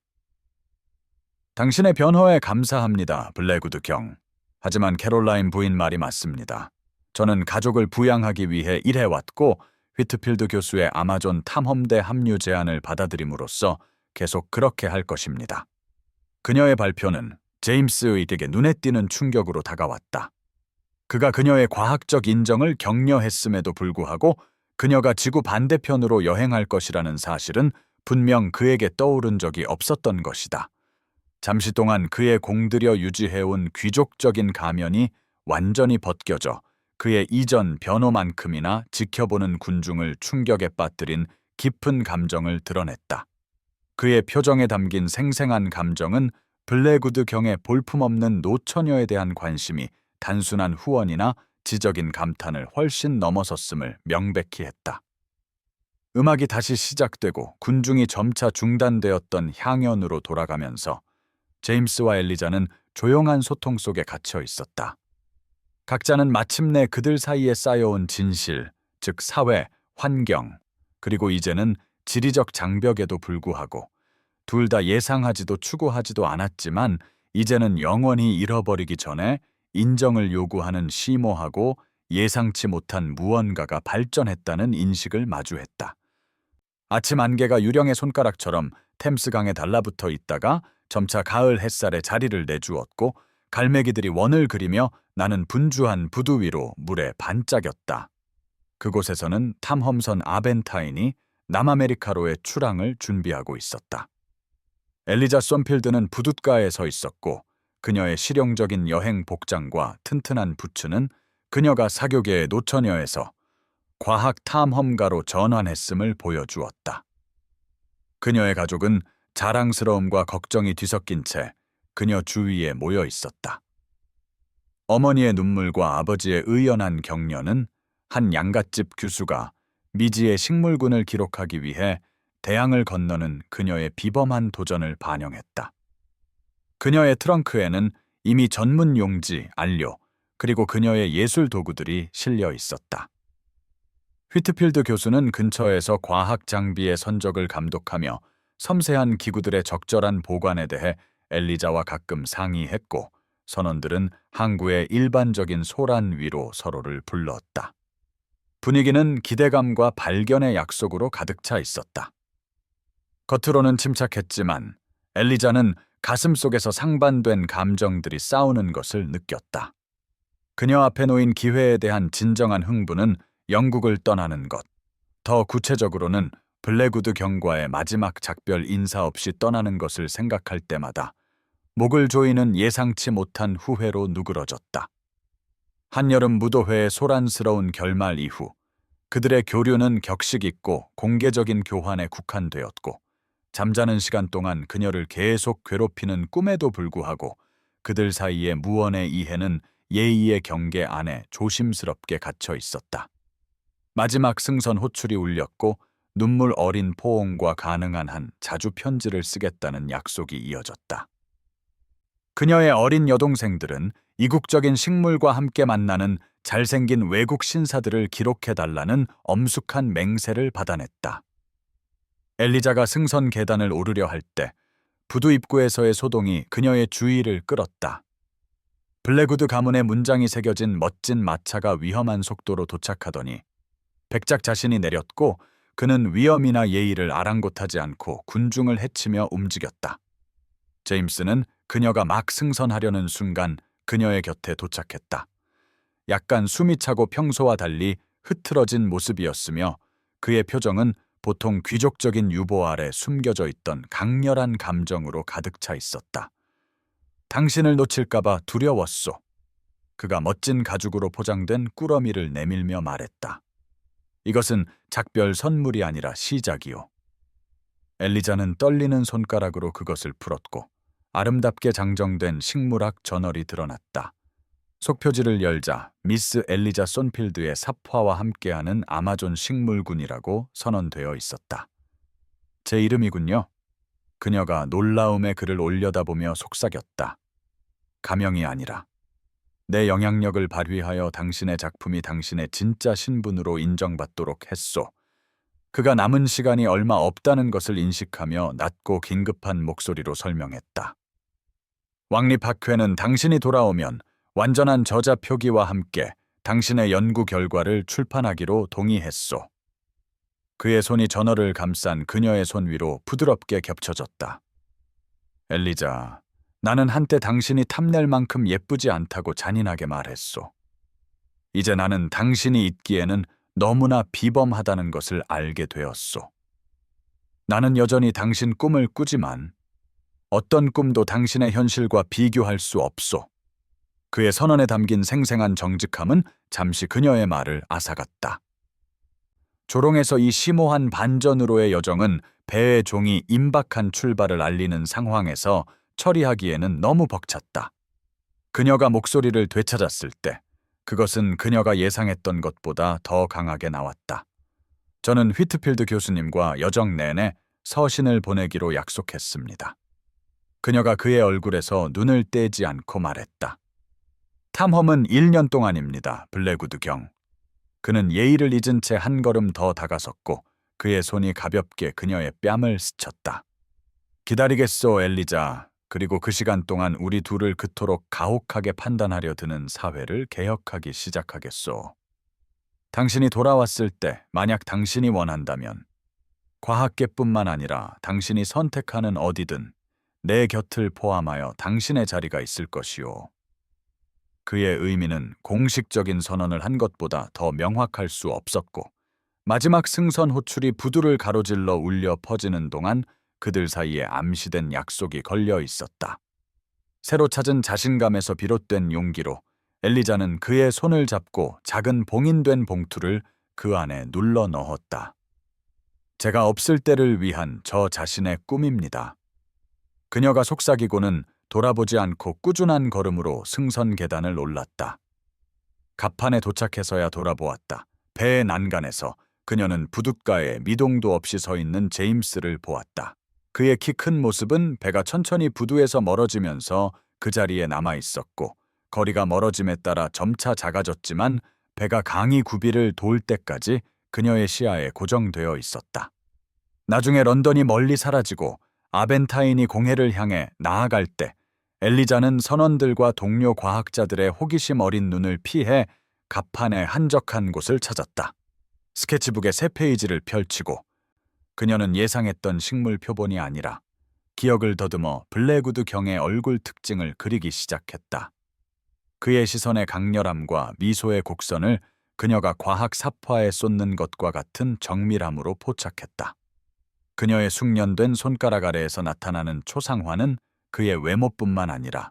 당신의 변호에 감사합니다, 블랙우드 경. 하지만 캐롤라인 부인 말이 맞습니다. 저는 가족을 부양하기 위해 일해왔고 휘트필드 교수의 아마존 탐험대 합류 제안을 받아들임으로써 계속 그렇게 할 것입니다. 그녀의 발표는 제임스에게 눈에 띄는 충격으로 다가왔다. 그가 그녀의 과학적 인정을 격려했음에도 불구하고 그녀가 지구 반대편으로 여행할 것이라는 사실은 분명 그에게 떠오른 적이 없었던 것이다. 잠시 동안 그의 공들여 유지해온 귀족적인 가면이 완전히 벗겨져 그의 이전 변호만큼이나 지켜보는 군중을 충격에 빠뜨린 깊은 감정을 드러냈다. 그의 표정에 담긴 생생한 감정은 블랙우드 경의 볼품없는 노처녀에 대한 관심이 단순한 후원이나 지적인 감탄을 훨씬 넘어섰음을 명백히 했다. 음악이 다시 시작되고 군중이 점차 중단되었던 향연으로 돌아가면서 제임스와 엘리자는 조용한 소통 속에 갇혀 있었다. 각자는 마침내 그들 사이에 쌓여온 진실, 즉 사회, 환경, 그리고 이제는 지리적 장벽에도 불구하고 둘 다 예상하지도 추구하지도 않았지만 이제는 영원히 잃어버리기 전에 인정을 요구하는 심오하고 예상치 못한 무언가가 발전했다는 인식을 마주했다. 아침 안개가 유령의 손가락처럼 템스강에 달라붙어 있다가 점차 가을 햇살에 자리를 내주었고 갈매기들이 원을 그리며 나는 분주한 부두 위로 물에 반짝였다. 그곳에서는 탐험선 아벤타인이 남아메리카로의 출항을 준비하고 있었다. 엘리자 쏜필드는 부둣가에 서 있었고 그녀의 실용적인 여행 복장과 튼튼한 부츠는 그녀가 사교계의 노처녀에서 과학 탐험가로 전환했음을 보여주었다. 그녀의 가족은 자랑스러움과 걱정이 뒤섞인 채 그녀 주위에 모여 있었다. 어머니의 눈물과 아버지의 의연한 격려는 한 양갓집 교수가 미지의 식물군을 기록하기 위해 대양을 건너는 그녀의 비범한 도전을 반영했다. 그녀의 트렁크에는 이미 전문 용지, 안료, 그리고 그녀의 예술 도구들이 실려 있었다. 휘트필드 교수는 근처에서 과학 장비의 선적을 감독하며 섬세한 기구들의 적절한 보관에 대해 엘리자와 가끔 상의했고 선원들은 항구의 일반적인 소란 위로 서로를 불렀다. 분위기는 기대감과 발견의 약속으로 가득 차 있었다. 겉으로는 침착했지만 엘리자는 가슴속에서 상반된 감정들이 싸우는 것을 느꼈다. 그녀 앞에 놓인 기회에 대한 진정한 흥분은 영국을 떠나는 것, 더 구체적으로는 블랙우드 경과의 마지막 작별 인사 없이 떠나는 것을 생각할 때마다 목을 조이는 예상치 못한 후회로 누그러졌다. 한여름 무도회의 소란스러운 결말 이후 그들의 교류는 격식 있고 공개적인 교환에 국한되었고 잠자는 시간 동안 그녀를 계속 괴롭히는 꿈에도 불구하고 그들 사이의 무언의 이해는 예의의 경계 안에 조심스럽게 갇혀 있었다. 마지막 승선 호출이 울렸고 눈물 어린 포옹과 가능한 한 자주 편지를 쓰겠다는 약속이 이어졌다. 그녀의 어린 여동생들은 이국적인 식물과 함께 만나는 잘생긴 외국 신사들을 기록해달라는 엄숙한 맹세를 받아냈다. 엘리자가 승선 계단을 오르려 할 때 부두 입구에서의 소동이 그녀의 주의를 끌었다. 블랙우드 가문의 문장이 새겨진 멋진 마차가 위험한 속도로 도착하더니 백작 자신이 내렸고 그는 위험이나 예의를 아랑곳하지 않고 군중을 헤치며 움직였다. 제임스는 그녀가 막 승선하려는 순간 그녀의 곁에 도착했다. 약간 숨이 차고 평소와 달리 흐트러진 모습이었으며 그의 표정은 보통 귀족적인 유보 아래 숨겨져 있던 강렬한 감정으로 가득 차 있었다. 당신을 놓칠까봐 두려웠소. 그가 멋진 가죽으로 포장된 꾸러미를 내밀며 말했다. 이것은 작별 선물이 아니라 시작이오. 엘리자는 떨리는 손가락으로 그것을 풀었고 아름답게 장정된 식물학 저널이 드러났다. 속표지를 열자 미스 엘리자 쏜필드의 삽화와 함께하는 아마존 식물군이라고 선언되어 있었다. 제 이름이군요. 그녀가 놀라움에 글을 올려다보며 속삭였다. 가명이 아니라 내 영향력을 발휘하여 당신의 작품이 당신의 진짜 신분으로 인정받도록 했소. 그가 남은 시간이 얼마 없다는 것을 인식하며 낮고 긴급한 목소리로 설명했다. 왕립학회는 당신이 돌아오면 완전한 저자 표기와 함께 당신의 연구 결과를 출판하기로 동의했소. 그의 손이 저널을 감싼 그녀의 손 위로 부드럽게 겹쳐졌다. 엘리자, 나는 한때 당신이 탐낼 만큼 예쁘지 않다고 잔인하게 말했소. 이제 나는 당신이 있기에는 너무나 비범하다는 것을 알게 되었소. 나는 여전히 당신 꿈을 꾸지만 어떤 꿈도 당신의 현실과 비교할 수 없소. 그의 선언에 담긴 생생한 정직함은 잠시 그녀의 말을 앗아갔다. 조롱에서 이 심오한 반전으로의 여정은 배의 종이 임박한 출발을 알리는 상황에서 처리하기에는 너무 벅찼다. 그녀가 목소리를 되찾았을 때 그것은 그녀가 예상했던 것보다 더 강하게 나왔다. 저는 휘트필드 교수님과 여정 내내 서신을 보내기로 약속했습니다. 그녀가 그의 얼굴에서 눈을 떼지 않고 말했다. 탐험은 1년 동안입니다, 블랙우드 경. 그는 예의를 잊은 채 한 걸음 더 다가섰고 그의 손이 가볍게 그녀의 뺨을 스쳤다. 기다리겠소, 엘리자. 그리고 그 시간 동안 우리 둘을 그토록 가혹하게 판단하려 드는 사회를 개혁하기 시작하겠소. 당신이 돌아왔을 때 만약 당신이 원한다면 과학계뿐만 아니라 당신이 선택하는 어디든 내 곁을 포함하여 당신의 자리가 있을 것이오. 그의 의미는 공식적인 선언을 한 것보다 더 명확할 수 없었고 마지막 승선 호출이 부두를 가로질러 울려 퍼지는 동안 그들 사이에 암시된 약속이 걸려 있었다. 새로 찾은 자신감에서 비롯된 용기로 엘리자는 그의 손을 잡고 작은 봉인된 봉투를 그 안에 눌러 넣었다. 제가 없을 때를 위한 저 자신의 꿈입니다. 그녀가 속삭이고는 돌아보지 않고 꾸준한 걸음으로 승선 계단을 올랐다. 갑판에 도착해서야 돌아보았다. 배의 난간에서 그녀는 부둣가에 미동도 없이 서 있는 제임스를 보았다. 그의 키 큰 모습은 배가 천천히 부두에서 멀어지면서 그 자리에 남아 있었고 거리가 멀어짐에 따라 점차 작아졌지만 배가 강이 구비를 돌 때까지 그녀의 시야에 고정되어 있었다. 나중에 런던이 멀리 사라지고 아벤타인이 공해를 향해 나아갈 때 엘리자는 선원들과 동료 과학자들의 호기심 어린 눈을 피해 갑판의 한적한 곳을 찾았다. 스케치북의 새 페이지를 펼치고 그녀는 예상했던 식물 표본이 아니라 기억을 더듬어 블랙우드 경의 얼굴 특징을 그리기 시작했다. 그의 시선의 강렬함과 미소의 곡선을 그녀가 과학 삽화에 쏟는 것과 같은 정밀함으로 포착했다. 그녀의 숙련된 손가락 아래에서 나타나는 초상화는 그의 외모뿐만 아니라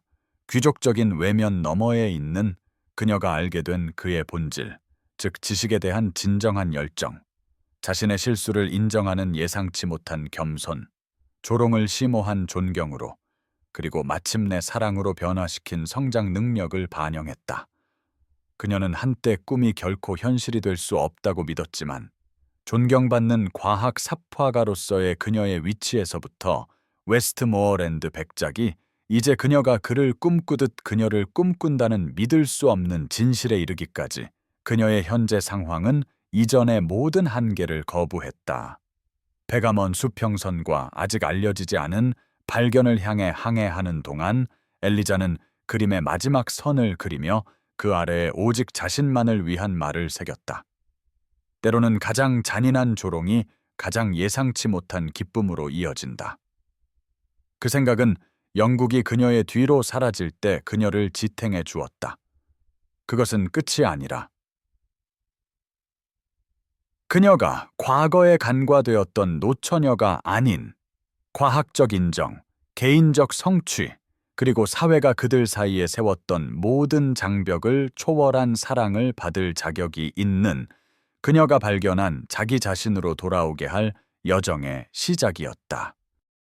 귀족적인 외면 너머에 있는 그녀가 알게 된 그의 본질, 즉 지식에 대한 진정한 열정, 자신의 실수를 인정하는 예상치 못한 겸손, 조롱을 심오한 존경으로, 그리고 마침내 사랑으로 변화시킨 성장 능력을 반영했다. 그녀는 한때 꿈이 결코 현실이 될 수 없다고 믿었지만 존경받는 과학 삽화가로서의 그녀의 위치에서부터 웨스트모어랜드 백작이 이제 그녀가 그를 꿈꾸듯 그녀를 꿈꾼다는 믿을 수 없는 진실에 이르기까지 그녀의 현재 상황은 이전의 모든 한계를 거부했다. 배가 먼 수평선과 아직 알려지지 않은 발견을 향해 항해하는 동안 엘리자는 그림의 마지막 선을 그리며 그 아래에 오직 자신만을 위한 말을 새겼다. 때로는 가장 잔인한 조롱이 가장 예상치 못한 기쁨으로 이어진다. 그 생각은 영국이 그녀의 뒤로 사라질 때 그녀를 지탱해 주었다. 그것은 끝이 아니라 그녀가 과거에 간과되었던 노처녀가 아닌 과학적 인정, 개인적 성취, 그리고 사회가 그들 사이에 세웠던 모든 장벽을 초월한 사랑을 받을 자격이 있는 그녀가 발견한 자기 자신으로 돌아오게 할 여정의 시작이었다.